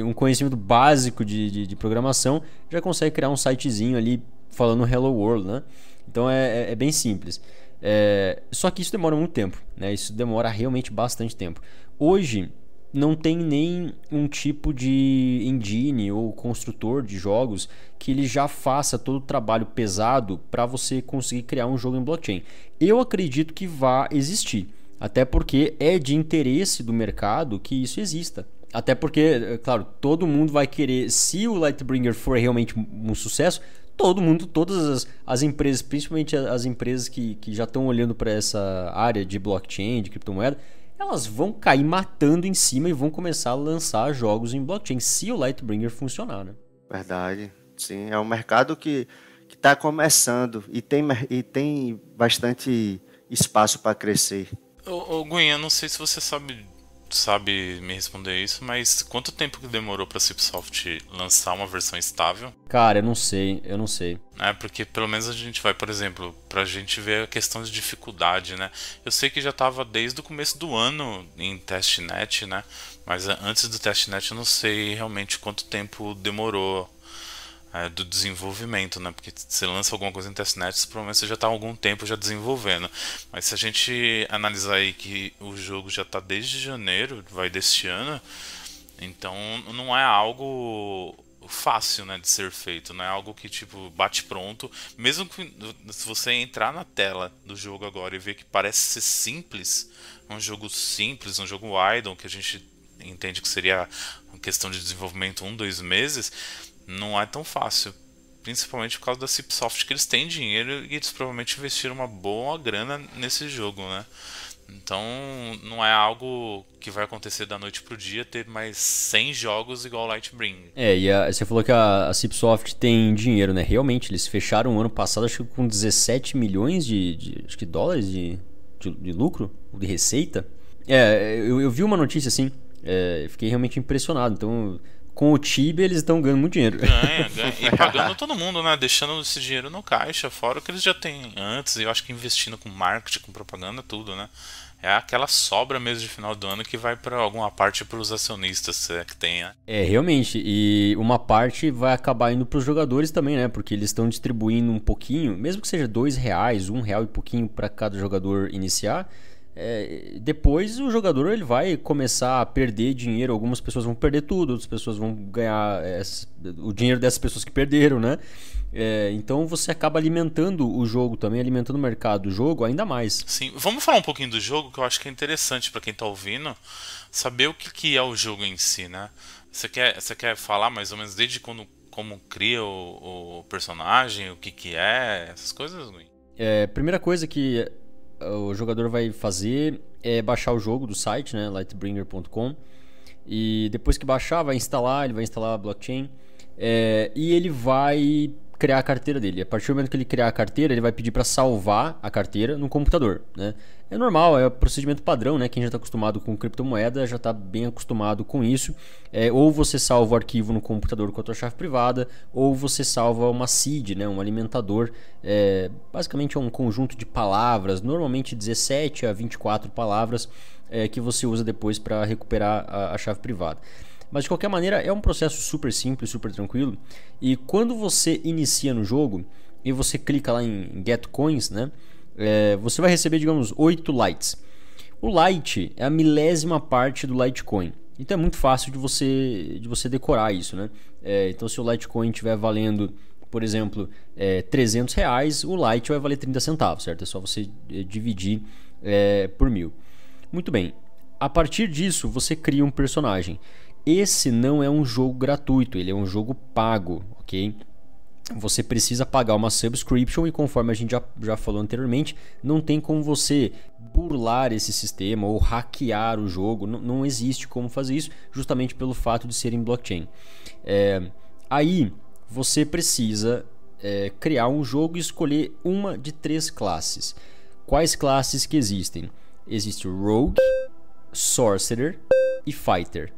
um conhecimento básico de programação já consegue criar um sitezinho ali falando Hello World, né? Então é bem simples. Só que isso demora muito tempo, né? Isso demora realmente bastante tempo. Hoje não tem nem um tipo de engine ou construtor de jogos que ele já faça todo o trabalho pesado para você conseguir criar um jogo em blockchain. Eu acredito que vá existir, até porque é de interesse do mercado que isso exista. Até porque, claro, todo mundo vai querer, se o Lightbringer for realmente um sucesso, todo mundo, todas as empresas, principalmente as empresas que já estão olhando para essa área de blockchain, de criptomoeda, elas vão cair matando em cima e vão começar a lançar jogos em blockchain, se o Lightbringer funcionar, né? Verdade, sim. É um mercado que está começando e tem bastante espaço para crescer. Ô Gwen, eu não sei se você sabe me responder isso, mas quanto tempo que demorou pra Cipsoft lançar uma versão estável? Cara, eu não sei. Porque pelo menos a gente vai, por exemplo, pra gente ver a questão de dificuldade, né? Eu sei que já tava desde o começo do ano em testnet, né? Mas antes do testnet eu não sei realmente quanto tempo demorou do desenvolvimento, né? Porque você lança alguma coisa em testnet, provavelmente você já está há algum tempo já desenvolvendo. Mas se a gente analisar aí que o jogo já está desde janeiro, deste ano, então não é algo fácil, né, de ser feito, não é algo que tipo bate pronto. Mesmo que se você entrar na tela do jogo agora e ver que parece ser simples, um jogo simples, um jogo idle, que a gente entende que seria uma questão de desenvolvimento 1-2 meses, não é tão fácil, principalmente por causa da Cipsoft, que eles têm dinheiro e eles provavelmente investiram uma boa grana nesse jogo, né? Então não é algo que vai acontecer da noite pro dia ter mais 100 jogos igual Lightbringer. E você falou que a Cipsoft tem dinheiro, né? Realmente, eles fecharam o ano passado, acho que com 17 milhões acho que dólares de lucro, de receita. Eu vi uma notícia assim, fiquei realmente impressionado. Então, com o Tibia eles estão ganhando muito dinheiro. Ganha. E pagando todo mundo, né? Deixando esse dinheiro no caixa, fora o que eles já têm antes. E eu acho que investindo com marketing, com propaganda, tudo, né? É aquela sobra mesmo de final do ano que vai para alguma parte para os acionistas, se é que tem, né? Realmente. E uma parte vai acabar indo para os jogadores também, né? Porque eles estão distribuindo um pouquinho, mesmo que seja R$2, R$1 e pouquinho para cada jogador iniciar. Depois o jogador ele vai começar a perder dinheiro. Algumas pessoas vão perder tudo, outras pessoas vão ganhar o dinheiro dessas pessoas que perderam, né? Então você acaba alimentando o jogo também, alimentando o mercado do jogo ainda mais. Sim, vamos falar um pouquinho do jogo, que eu acho que é interessante para quem tá ouvindo saber o que é o jogo em si, né? Você quer falar mais ou menos desde quando, como cria o personagem, o que é, essas coisas, Gui? Primeira coisa que o jogador vai fazer é baixar o jogo do site, né, lightbringer.com, e depois que baixar, ele vai instalar a blockchain, e ele vai criar a carteira dele. A partir do momento que ele criar a carteira, ele vai pedir para salvar a carteira no computador, né? É normal, é o procedimento padrão, né? Quem já está acostumado com criptomoeda já está bem acostumado com isso. Ou você salva o arquivo no computador com a tua chave privada, ou você salva uma seed, né? Um alimentador. Basicamente é um conjunto de palavras, normalmente 17 a 24 palavras, que você usa depois para recuperar a chave privada. Mas de qualquer maneira é um processo super simples, super tranquilo. E quando você inicia no jogo e você clica lá em Get Coins, né? Você vai receber, digamos, 8 Lights. O Light é a milésima parte do Litecoin. Então é muito fácil de você decorar isso, né? Então se o Litecoin estiver valendo, por exemplo, R$300, o Light vai valer 30 centavos, certo? É só você dividir por 1000. Muito bem. A partir disso, você cria um personagem. Esse não é um jogo gratuito, ele é um jogo pago, ok? Você precisa pagar uma subscription e, conforme a gente já falou anteriormente, não tem como você burlar esse sistema ou hackear o jogo. Não existe como fazer isso, justamente pelo fato de ser em blockchain. Aí você precisa criar um jogo e escolher uma de 3 classes. Quais classes que existem? Existe o Rogue, Sorcerer e Fighter.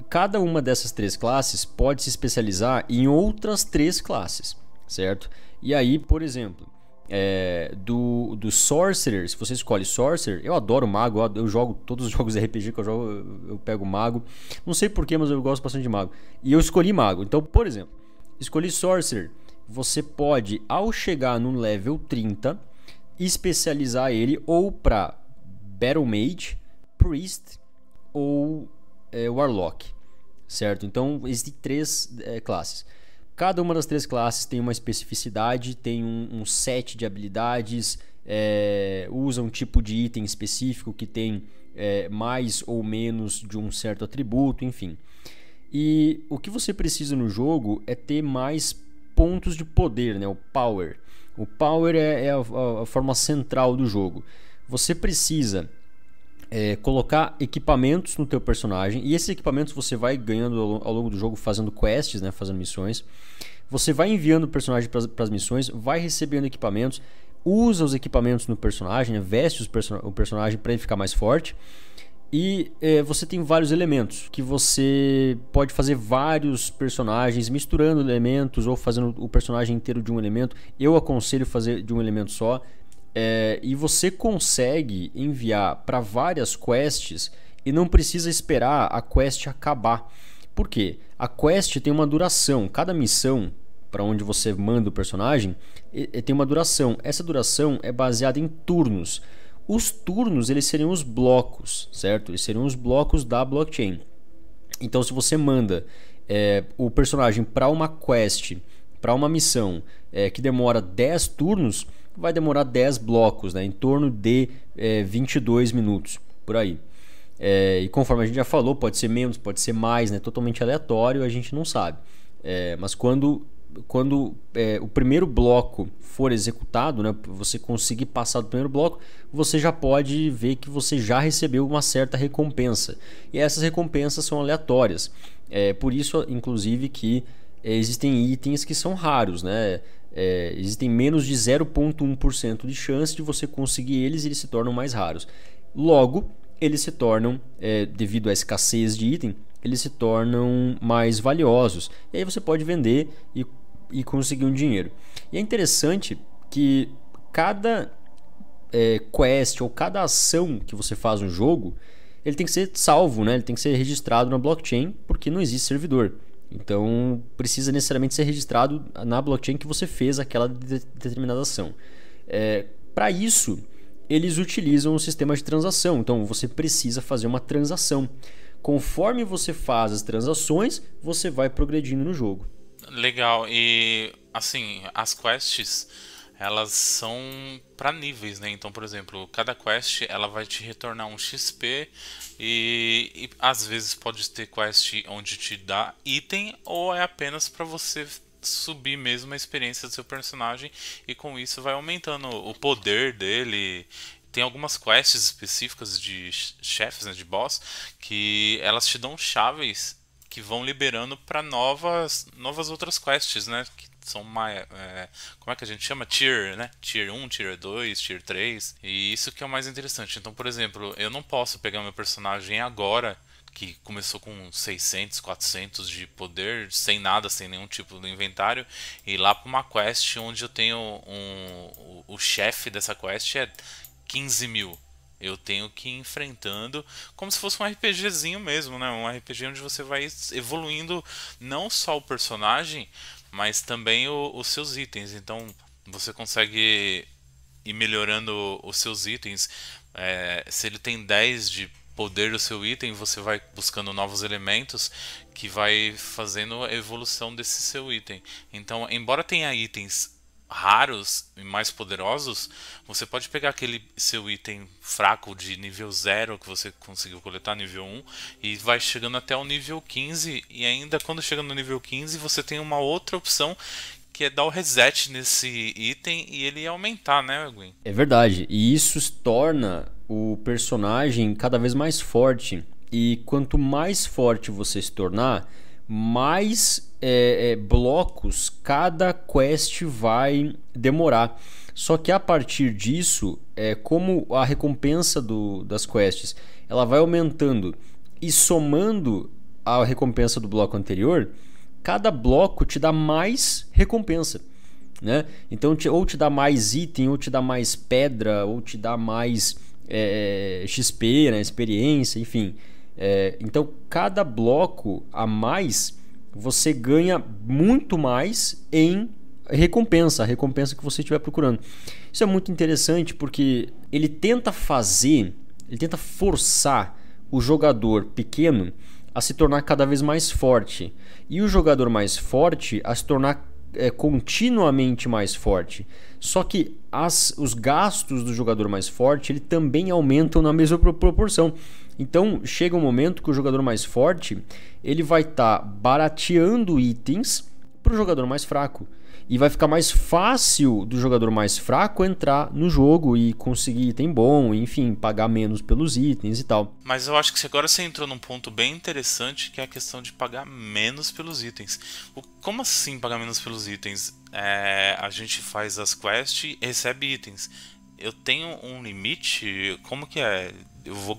Cada uma dessas 3 classes pode se especializar em outras 3 classes, certo? E aí, por exemplo, do Sorcerer, se você escolhe Sorcerer, eu adoro Mago, eu jogo todos os jogos RPG que eu jogo, eu pego Mago. Não sei porquê, mas eu gosto bastante de Mago. E eu escolhi Mago. Então, por exemplo, escolhi Sorcerer. Você pode, ao chegar no level 30, especializar ele ou para Battle Mage, Priest ou Warlock, certo? Então existem 3 classes. Cada uma das 3 classes tem uma especificidade, tem um set de habilidades, usa um tipo de item específico que tem mais ou menos de um certo atributo, enfim. E o que você precisa no jogo é ter mais pontos de poder, né? O power. O power é a forma central do jogo. Você precisa colocar equipamentos no teu personagem, e esses equipamentos você vai ganhando ao longo do jogo fazendo quests, né? Fazendo missões. Você vai enviando o personagem para as missões, vai recebendo equipamentos, usa os equipamentos no personagem, né? Veste o personagem para ele ficar mais forte. E você tem vários elementos que você pode fazer vários personagens misturando elementos ou fazendo o personagem inteiro de um elemento. Eu aconselho fazer de um elemento só. E você consegue enviar para várias quests e não precisa esperar a quest acabar. Por quê? A quest tem uma duração. Cada missão para onde você manda o personagem tem uma duração. Essa duração é baseada em turnos. Os turnos, eles seriam os blocos, certo? Eles seriam os blocos da blockchain. Então, se você manda o personagem para uma quest, para uma missão que demora 10 turnos, vai demorar 10 blocos, né? Em torno de 22 minutos, por aí. E conforme a gente já falou, pode ser menos, pode ser mais, né? Totalmente aleatório, a gente não sabe. Mas quando o primeiro bloco for executado, né, você conseguir passar do primeiro bloco, você já pode ver que você já recebeu uma certa recompensa. E essas recompensas são aleatórias. Por isso, inclusive, que existem itens que são raros, né? Existem menos de 0,1% de chance de você conseguir eles e eles se tornam mais raros. Logo, eles se tornam, devido à escassez de item, eles se tornam mais valiosos. E aí você pode vender e conseguir um dinheiro. E é interessante que cada quest ou cada ação que você faz no jogo, ele tem que ser salvo, né? Ele tem que ser registrado na blockchain, porque não existe servidor. Então precisa necessariamente ser registrado na blockchain que você fez aquela determinada ação. Para isso, eles utilizam um sistema de transação. Então você precisa fazer uma transação. Conforme você faz as transações, você vai progredindo no jogo. Legal. E assim, as quests, elas são para níveis, né? Então, por exemplo, cada quest ela vai te retornar um XP e às vezes pode ter quest onde te dá item ou é apenas para você subir mesmo a experiência do seu personagem e com isso vai aumentando o poder dele. Tem algumas quests específicas de chefes, né, de boss, que elas te dão chaves que vão liberando para novas outras quests, né? Que são mais, como é que a gente chama? Tier, né? Tier 1, Tier 2, Tier 3. E isso que é o mais interessante. Então, por exemplo, eu não posso pegar meu personagem agora, que começou com 600, 400 de poder, sem nada, sem nenhum tipo de inventário, e ir lá para uma quest onde eu tenho o chefe dessa quest é 15 mil. Eu tenho que ir enfrentando como se fosse um RPGzinho mesmo, né? Um RPG onde você vai evoluindo não só o personagem, mas também os seus itens. Então você consegue ir melhorando os seus itens. Se ele tem 10 de poder do seu item, você vai buscando novos elementos que vai fazendo a evolução desse seu item. Então, embora tenha itens raros e mais poderosos, você pode pegar aquele seu item fraco de nível 0 que você conseguiu coletar, nível 1, e vai chegando até o nível 15, e ainda quando chega no nível 15 você tem uma outra opção que é dar o reset nesse item e ele aumentar, né, Gwen? É verdade, e isso torna o personagem cada vez mais forte, e quanto mais forte você se tornar, mais blocos cada quest vai demorar. Só que a partir disso, como a recompensa das quests ela vai aumentando e somando a recompensa do bloco anterior, cada bloco te dá mais recompensa, né? Então ou te dá mais item, ou te dá mais pedra, ou te dá mais XP, né? Experiência, enfim. Então cada bloco a mais você ganha muito mais em recompensa, a recompensa que você estiver procurando. Isso é muito interessante porque ele tenta forçar o jogador pequeno a se tornar cada vez mais forte e o jogador mais forte a se tornar continuamente mais forte. Só que os gastos do jogador mais forte ele também aumentam na mesma proporção. Então chega um momento que o jogador mais forte ele vai estar barateando itens para o jogador mais fraco. E vai ficar mais fácil do jogador mais fraco entrar no jogo e conseguir item bom, enfim, pagar menos pelos itens e tal. Mas eu acho que agora você entrou num ponto bem interessante, que é a questão de pagar menos pelos itens. Como assim pagar menos pelos itens? A gente faz as quests e recebe itens. Eu tenho um limite? Como que é? Eu vou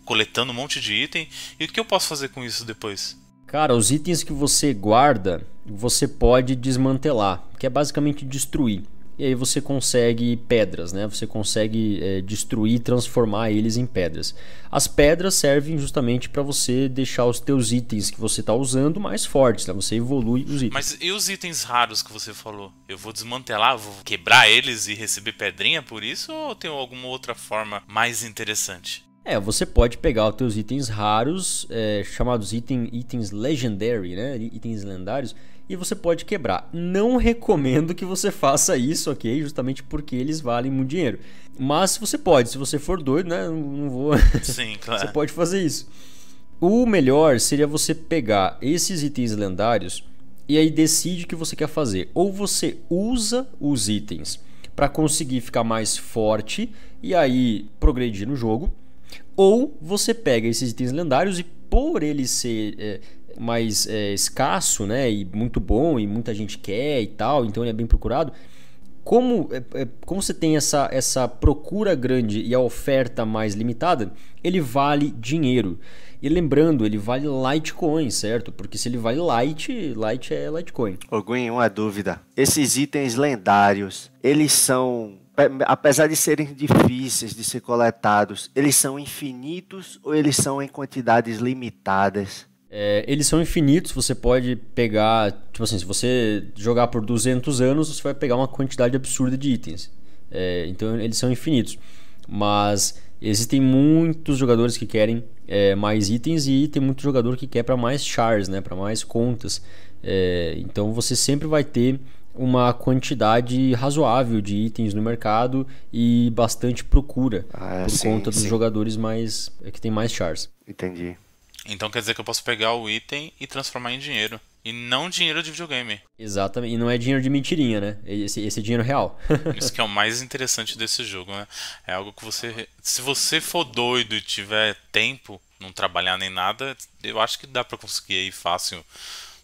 coletando um monte de item, e o que eu posso fazer com isso depois? Cara, os itens que você guarda, você pode desmantelar, que é basicamente destruir. E aí você consegue pedras, né? Você consegue destruir e transformar eles em pedras. As pedras servem justamente para você deixar os teus itens que você está usando mais fortes, né? Você evolui os itens. Mas e os itens raros que você falou? Eu vou desmantelar, vou quebrar eles e receber pedrinha por isso? Ou tem alguma outra forma mais interessante? Você pode pegar os teus itens raros, chamados itens legendary, né? Itens lendários, e você pode quebrar. Não recomendo que você faça isso, ok? Justamente porque eles valem muito dinheiro. Mas você pode, se você for doido, né? Não vou... Sim, claro. Você pode fazer isso. O melhor seria você pegar esses itens lendários e aí decide o que você quer fazer. Ou você usa os itens para conseguir ficar mais forte e aí progredir no jogo. Ou você pega esses itens lendários e por ele ser mais escasso, né, e muito bom e muita gente quer e tal, então ele é bem procurado. Como você tem essa procura grande e a oferta mais limitada, ele vale dinheiro. E lembrando, ele vale Litecoin, certo? Porque se ele vale Light é Litecoin. Ô Gwen, uma dúvida. Esses itens lendários, eles são... apesar de serem difíceis de ser coletados, eles são infinitos ou eles são em quantidades limitadas? Eles são infinitos, você pode pegar, tipo assim, se você jogar por 200 anos, você vai pegar uma quantidade absurda de itens. Então eles são infinitos. Mas existem muitos jogadores que querem mais itens e tem muito jogador que quer para mais chars, né, para mais contas. Então você sempre vai ter uma quantidade razoável de itens no mercado e bastante procura por conta dos jogadores que tem mais chars. Entendi. Então quer dizer que eu posso pegar o item e transformar em dinheiro. E não dinheiro de videogame. Exatamente. E não é dinheiro de mentirinha, né? Esse é dinheiro real. Isso que é o mais interessante desse jogo, né? É algo que se você for doido e tiver tempo, não trabalhar nem nada, eu acho que dá pra conseguir aí fácil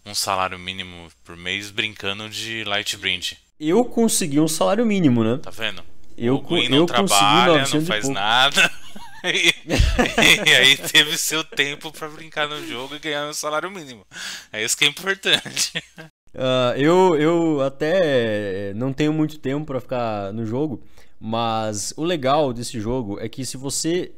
um salário mínimo por mês brincando de Lightbringer. Eu consegui um salário mínimo, né? Tá vendo? Eu não trabalha, não faz nada. E aí teve seu tempo pra brincar no jogo e ganhar um salário mínimo. É isso que é importante. Eu até não tenho muito tempo pra ficar no jogo, mas o legal desse jogo é que se você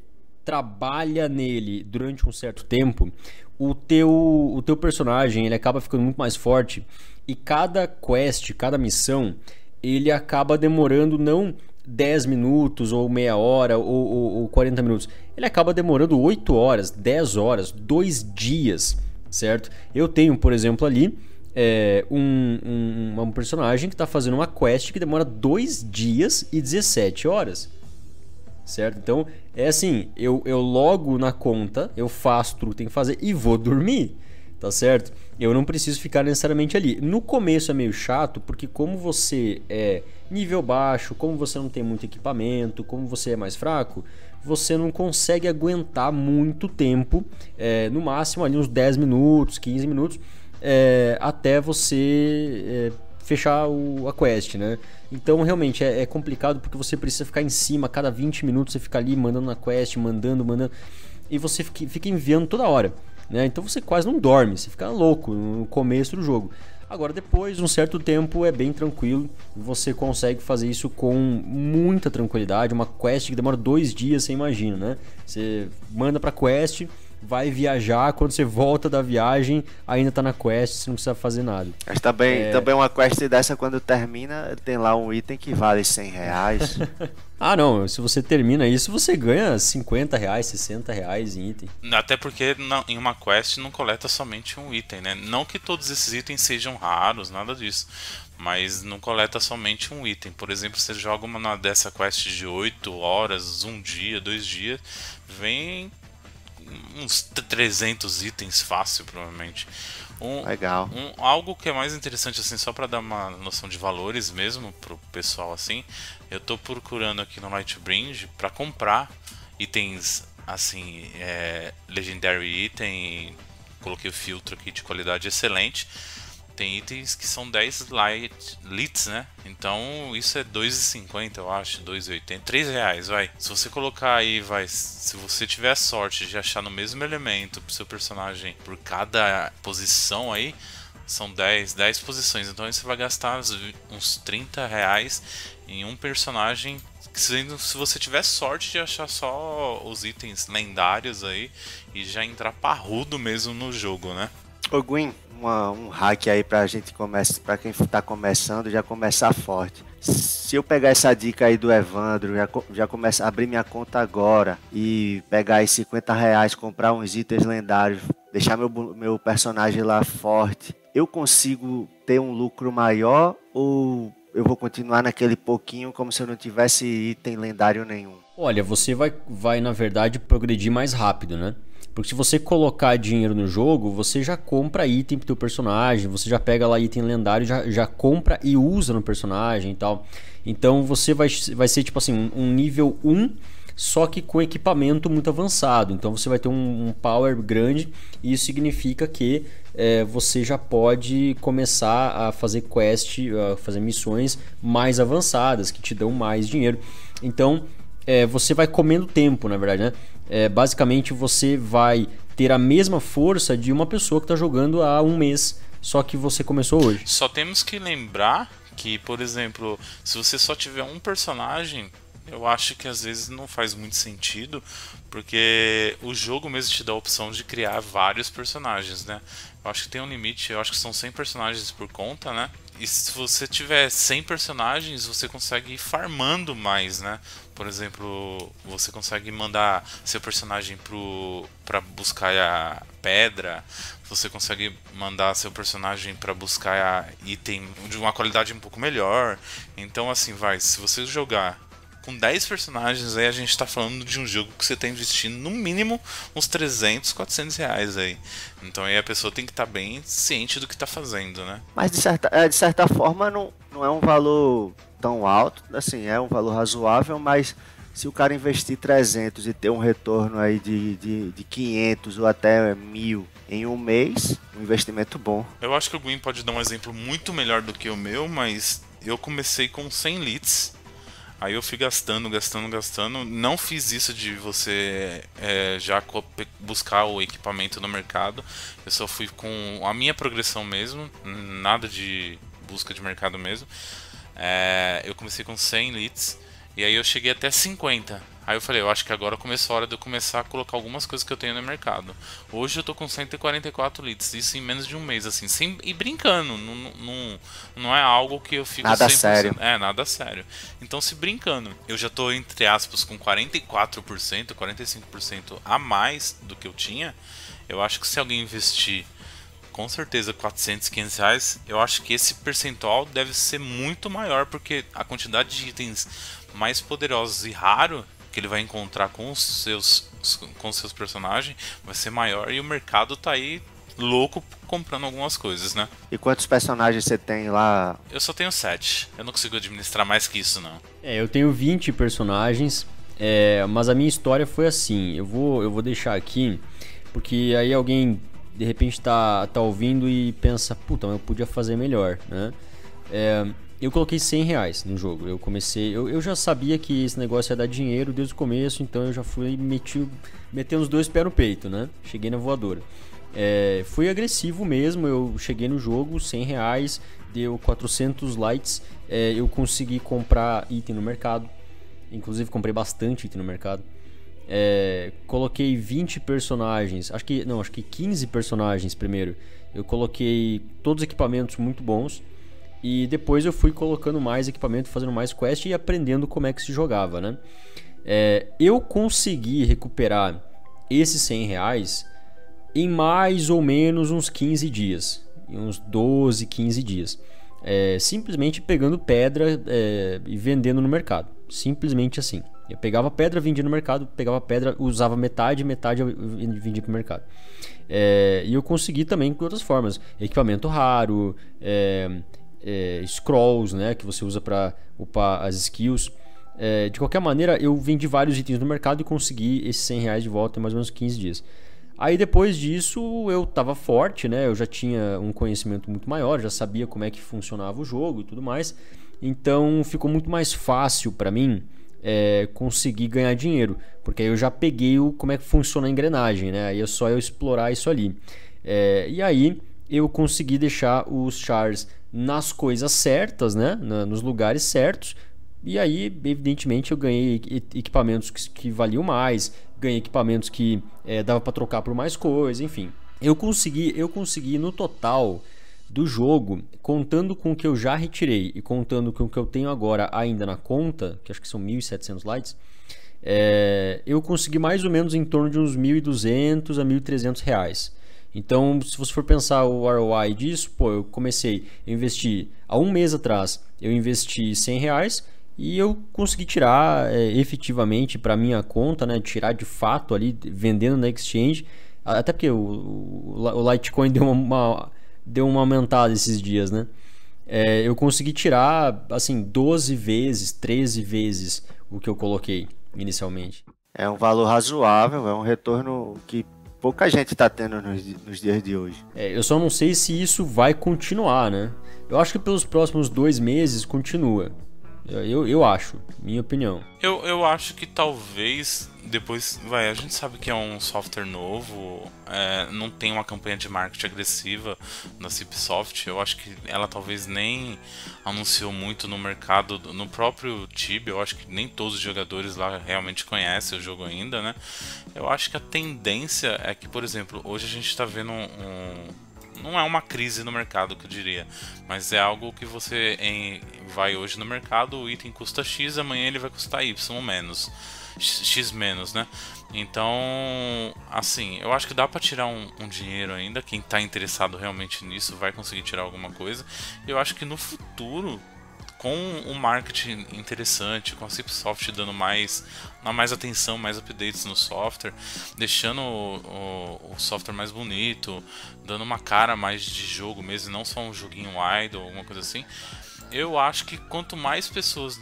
trabalha nele durante um certo tempo, o teu personagem ele acaba ficando muito mais forte e cada quest, cada missão, ele acaba demorando não 10 minutos ou meia hora ou 40 minutos. Ele acaba demorando 8 horas, 10 horas, 2 dias, certo? Eu tenho, por exemplo, ali um personagem que está fazendo uma quest que demora 2 dias e 17 horas. Certo? Então, é assim, eu logo na conta, eu faço tudo que tem que fazer e vou dormir, tá certo? Eu não preciso ficar necessariamente ali. No começo é meio chato, porque como você é nível baixo, como você não tem muito equipamento, como você é mais fraco, você não consegue aguentar muito tempo, no máximo ali uns 10 minutos, 15 minutos, até você fechar a quest, né? Então realmente é complicado porque você precisa ficar em cima, a cada 20 minutos você fica ali mandando na quest, mandando, e você fica enviando toda hora, né? Então você quase não dorme, você fica louco no começo do jogo. Agora depois de um certo tempo é bem tranquilo, você consegue fazer isso com muita tranquilidade. Uma quest que demora 2 dias, você imagina, né? Você manda pra quest, vai viajar, quando você volta da viagem, ainda tá na quest, você não precisa fazer nada. Mas também uma quest dessa, quando termina, tem lá um item que vale R$100. Ah, não, se você termina isso, você ganha R$50, R$60 em item. Até porque em uma quest não coleta somente um item, né? Não que todos esses itens sejam raros, nada disso. Mas não coleta somente um item. Por exemplo, você joga uma dessa quest de 8 horas, 1 dia, 2 dias, vem uns 300 itens fácil, provavelmente. Legal. Algo que é mais interessante, assim, só para dar uma noção de valores mesmo pro pessoal, assim, eu tô procurando aqui no Lightbringer para comprar itens, assim, Legendary Item, coloquei o filtro aqui de qualidade excelente. Tem itens que são 10 Lits, né? Então isso é R$2,50, eu acho, R$2,80, R$3, vai. Se você colocar aí, se você tiver a sorte de achar no mesmo elemento pro seu personagem por cada posição aí, são 10 posições. Então aí você vai gastar uns R$30 em um personagem, se você tiver sorte de achar só os itens lendários aí e já entrar parrudo mesmo no jogo, né? Ô Gwyn, um hack aí pra gente começar, pra quem tá começando, já começar forte. Se eu pegar essa dica aí do Evandro, já começar a abrir minha conta agora e pegar aí R$50, comprar uns itens lendários, deixar meu personagem lá forte, eu consigo ter um lucro maior ou eu vou continuar naquele pouquinho como se eu não tivesse item lendário nenhum? Olha, você vai na verdade progredir mais rápido, né? Porque se você colocar dinheiro no jogo, você já compra item pro teu personagem, você já pega lá item lendário, já compra e usa no personagem e tal. Então você vai ser tipo assim, um nível 1, só que com equipamento muito avançado. Então você vai ter um power grande e isso significa que você já pode começar a fazer quest, a fazer missões mais avançadas, que te dão mais dinheiro. Então você vai comendo tempo, na verdade, né? Basicamente você vai ter a mesma força de uma pessoa que está jogando há um mês, só que você começou hoje. Só temos que lembrar que, por exemplo, se você só tiver um personagem, eu acho que às vezes não faz muito sentido, porque o jogo mesmo te dá a opção de criar vários personagens, né? Eu acho que tem um limite, eu acho que são 100 personagens por conta, né? E se você tiver 100 personagens, você consegue ir farmando mais, né? Por exemplo, você consegue mandar seu personagem pra buscar a pedra, você consegue mandar seu personagem para buscar item de uma qualidade um pouco melhor. Então, assim, se você jogar com 10 personagens, aí a gente tá falando de um jogo que você tá investindo no mínimo uns 300, R$400 aí. Então aí a pessoa tem que estar bem ciente do que tá fazendo, né? Mas de certa forma não é um valor tão alto, assim, é um valor razoável, mas se o cara investir 300 e ter um retorno aí de 500 ou até 1.000 em um mês, um investimento bom. Eu acho que o Gwyn pode dar um exemplo muito melhor do que o meu, mas eu comecei com 100 Lits. Aí eu fui gastando. Não fiz isso de você já buscar o equipamento no mercado. Eu só fui com a minha progressão mesmo, nada de busca de mercado mesmo. Eu comecei com 100 Lits e aí eu cheguei até 50. Aí eu falei, eu acho que agora começou a hora de eu começar a colocar algumas coisas que eu tenho no mercado. Hoje eu tô com 144 Lits, isso em menos de um mês, assim, e brincando, não é algo que eu fico nada 100%, sério. Nada sério. Então, se brincando, eu já tô, entre aspas, com 44%, 45% a mais do que eu tinha. Eu acho que se alguém investir com certeza R$400, R$500, eu acho que esse percentual deve ser muito maior, porque a quantidade de itens mais poderosos e raros que ele vai encontrar com os seus personagens vai ser maior, e o mercado tá aí louco comprando algumas coisas, né? E quantos personagens você tem lá? Eu só tenho 7, eu não consigo administrar mais que isso, não. Eu tenho 20 personagens, mas a minha história foi assim, eu vou deixar aqui, porque aí alguém de repente tá ouvindo e pensa, puta, mas eu podia fazer melhor, né? Eu coloquei R$100 no jogo. Eu comecei, eu já sabia que esse negócio ia dar dinheiro desde o começo, então eu já fui metendo os dois pés no peito, né? Cheguei na voadora. Fui agressivo mesmo, eu cheguei no jogo, R$100, deu 400 lights, eu consegui comprar item no mercado, inclusive comprei bastante item no mercado. coloquei 20 personagens, acho que 15 personagens primeiro. Eu coloquei todos os equipamentos muito bons e depois eu fui colocando mais equipamento, fazendo mais quest e aprendendo como é que se jogava, né? Eu consegui recuperar esses R$100 em mais ou menos uns 15 dias, em uns 12, 15 dias. Simplesmente pegando pedra e vendendo no mercado, simplesmente assim. Eu pegava pedra, vendia no mercado, pegava pedra, usava metade eu vendia pro mercado. E eu consegui também de outras formas. Equipamento raro, scrolls, né, que você usa para upar as skills. De qualquer maneira, eu vendi vários itens no mercado e consegui esses R$100 de volta em mais ou menos 15 dias. Aí depois disso eu tava forte, né? Eu já tinha um conhecimento muito maior, já sabia como é que funcionava o jogo e tudo mais. Então ficou muito mais fácil para mim conseguir ganhar dinheiro, porque aí eu já peguei como é que funciona a engrenagem, né? Aí é só eu explorar isso ali. E aí eu consegui deixar os chars nas coisas certas, né? Nos lugares certos. E aí, evidentemente, eu ganhei equipamentos que valiam mais, ganhei equipamentos que dava para trocar por mais coisa, enfim. Eu consegui no total do jogo, contando com o que eu já retirei e contando com o que eu tenho agora ainda na conta, que acho que são 1.700 lights, eu consegui mais ou menos em torno de uns R$1.200 a R$1.300. Então, se você for pensar o ROI disso, eu investi há um mês atrás, eu investi R$100 e eu consegui tirar efetivamente para minha conta, né, tirar de fato ali, vendendo na exchange, até porque o Litecoin deu uma aumentada esses dias, né? Eu consegui tirar assim 12 vezes, 13 vezes o que eu coloquei inicialmente. É um valor razoável, é um retorno que pouca gente está tendo nos dias de hoje. Eu só não sei se isso vai continuar, né? Eu acho que pelos próximos 2 meses continua. Eu acho, minha opinião. Eu acho que talvez depois, a gente sabe que é um software novo, não tem uma campanha de marketing agressiva na CipSoft. Eu acho que ela talvez nem anunciou muito no mercado, no próprio Tibia. Eu acho que nem todos os jogadores lá realmente conhecem o jogo ainda, né? Eu acho que a tendência é que, por exemplo, hoje a gente está vendo não é uma crise no mercado, que eu diria, mas é algo que você vai hoje no mercado, o item custa X, amanhã ele vai custar Y menos, X menos, né? Então, assim, eu acho que dá pra tirar um dinheiro ainda. Quem tá interessado realmente nisso vai conseguir tirar alguma coisa. Eu acho que no futuro, com um marketing interessante, com a CipSoft dando mais atenção, mais updates no software, deixando o software mais bonito, dando uma cara mais de jogo mesmo, não só um joguinho idle, alguma coisa assim. Eu acho que quanto mais pessoas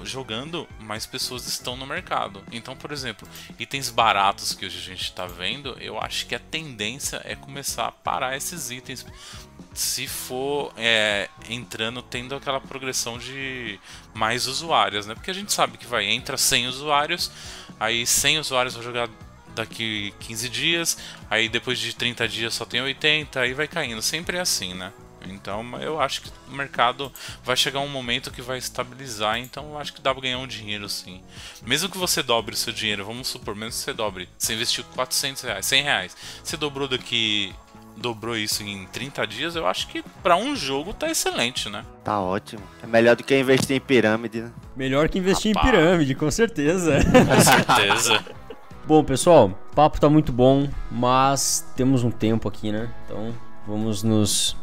jogando, mais pessoas estão no mercado. Então, por exemplo, itens baratos que hoje a gente está vendo, eu acho que a tendência é começar a parar esses itens, se for tendo aquela progressão de mais usuários, né? Porque a gente sabe que entra 100 usuários, aí 100 usuários vão jogar daqui 15 dias, aí depois de 30 dias só tem 80, aí vai caindo, sempre é assim, né? Então eu acho que o mercado vai chegar um momento que vai estabilizar, então eu acho que dá pra ganhar um dinheiro sim. Mesmo que você dobre o seu dinheiro, vamos supor, mesmo que você investiu R$400, R$100, você dobrou isso em 30 dias, eu acho que pra um jogo tá excelente, né? Tá ótimo. É melhor do que investir em pirâmide, né? Melhor que investir em pirâmide, com certeza. Com certeza. Bom, pessoal, o papo tá muito bom, mas temos um tempo aqui, né? Então vamos nos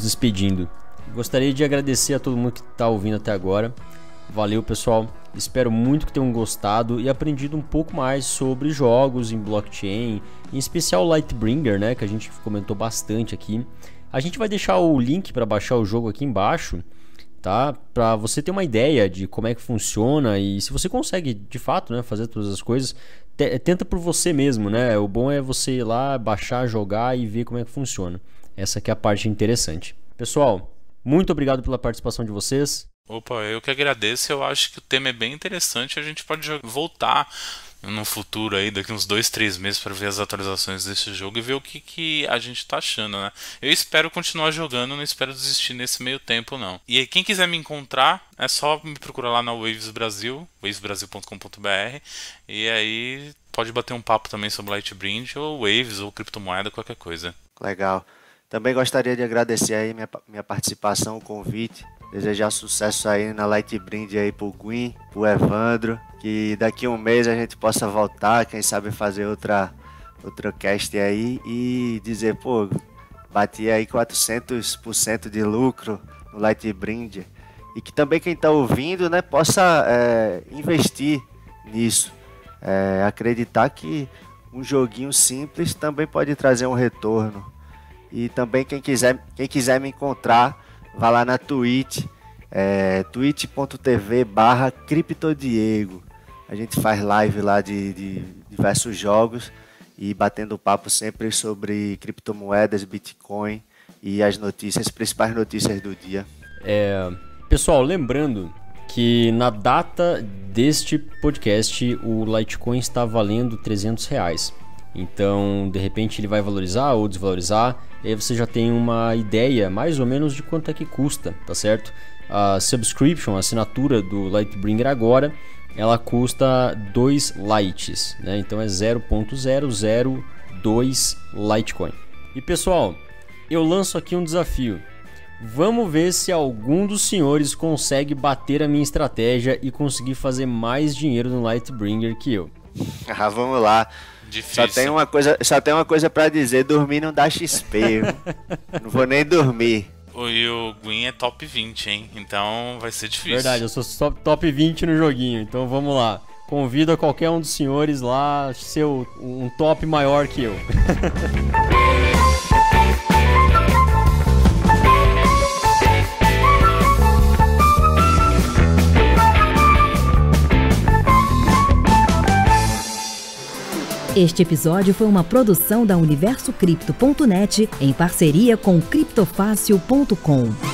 despedindo. Gostaria de agradecer a todo mundo que está ouvindo até agora. Valeu, pessoal. Espero muito que tenham gostado e aprendido um pouco mais sobre jogos em blockchain, em especial o Lightbringer, né, que a gente comentou bastante aqui. A gente vai deixar o link para baixar o jogo aqui embaixo, tá? Para você ter uma ideia de como é que funciona e se você consegue, de fato, né, fazer todas as coisas, tenta por você mesmo, né? O bom é você ir lá, baixar, jogar e ver como é que funciona. Essa aqui é a parte interessante. Pessoal, muito obrigado pela participação de vocês. Opa, eu que agradeço. Eu acho que o tema é bem interessante. A gente pode voltar no futuro aí, daqui uns 2, 3 meses, para ver as atualizações desse jogo e ver o que a gente tá achando, né? Eu espero continuar jogando, não espero desistir nesse meio tempo, não. E aí, quem quiser me encontrar, é só me procurar lá na Waves Brasil, wavesbrasil.com.br, e aí pode bater um papo também sobre Lightbringer, ou Waves, ou criptomoeda, qualquer coisa. Legal. Também gostaria de agradecer aí minha participação, o convite. Desejar sucesso aí na Lightbringer aí pro Gwyn, pro Evandro. Que daqui a um mês a gente possa voltar, quem sabe fazer outra cast aí e dizer, pô, bati aí 400% de lucro no Lightbringer. E que também quem tá ouvindo, né, possa investir nisso. Acreditar que um joguinho simples também pode trazer um retorno. E também quem quiser me encontrar, vá lá na Twitch, twitch.tv/CryptoDiego. A gente faz live lá de diversos jogos e batendo papo sempre sobre criptomoedas, Bitcoin e as principais notícias do dia. Pessoal, lembrando que na data deste podcast o Litecoin está valendo R$300. Então, de repente ele vai valorizar ou desvalorizar, e aí você já tem uma ideia mais ou menos de quanto é que custa, tá certo? A subscription, a assinatura do Lightbringer agora, ela custa 2 lights, né? Então é 0.002 Litecoin. E pessoal, eu lanço aqui um desafio. Vamos ver se algum dos senhores consegue bater a minha estratégia e conseguir fazer mais dinheiro no Lightbringer que eu. Vamos lá. Difícil. Só tem uma coisa pra dizer, dormir não dá XP. Não vou nem dormir. E o Gwyn é top 20, hein? Então vai ser difícil. Verdade, eu sou top 20 no joguinho, então vamos lá. Convido a qualquer um dos senhores lá a ser um top maior que eu. Este episódio foi uma produção da UniversoCripto.net em parceria com CryptoFácil.com.